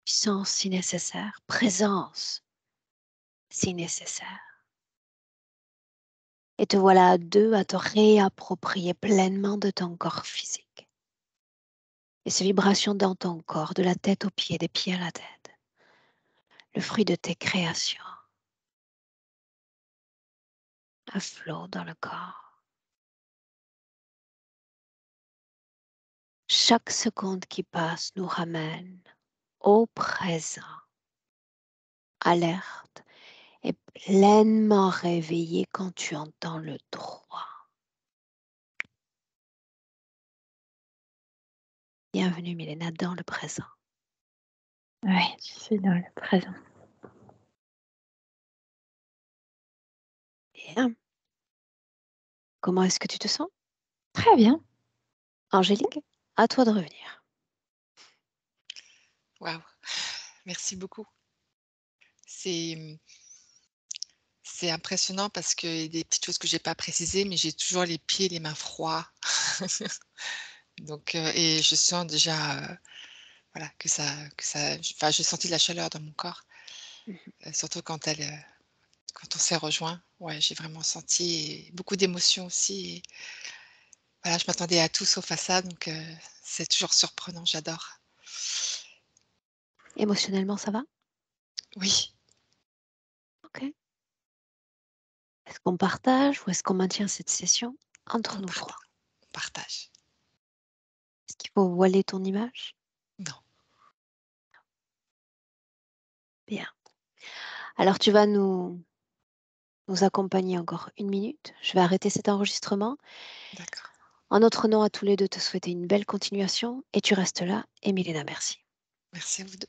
Puissance si nécessaire, présence si nécessaire. Et te voilà à deux à te réapproprier pleinement de ton corps physique. Et ces vibrations dans ton corps, de la tête aux pieds, des pieds à la tête. Le fruit de tes créations. À flot dans le corps. Chaque seconde qui passe nous ramène au présent, alerte et pleinement réveillé quand tu entends le droit. Bienvenue Milena dans le présent. Oui, je suis dans le présent. Bien. Comment est-ce que tu te sens? Très bien. Angélique, à toi de revenir. Waouh, merci beaucoup. C'est c'est impressionnant parce qu'il y a des petites choses que j'ai pas précisées, mais j'ai toujours les pieds et les mains froids. Donc et je sens déjà, voilà que ça enfin, j'ai senti de la chaleur dans mon corps, Mhm. surtout quand on s'est rejoints. Ouais, j'ai vraiment senti beaucoup d'émotions aussi et voilà, je m'attendais à tout sauf à ça, donc c'est toujours surprenant, j'adore. Émotionnellement, ça va? Oui, Ok. Est-ce qu'on partage ou est-ce qu'on maintient cette session entre on nous parta trois? on partage. Est-ce qu'il faut voiler ton image? Non, Bien. Alors tu vas nous accompagner encore une minute. Je vais arrêter cet enregistrement. d'accord. En notre nom à tous les deux, te souhaiter une belle continuation et tu restes là. Et Milena, merci. Merci à vous 2.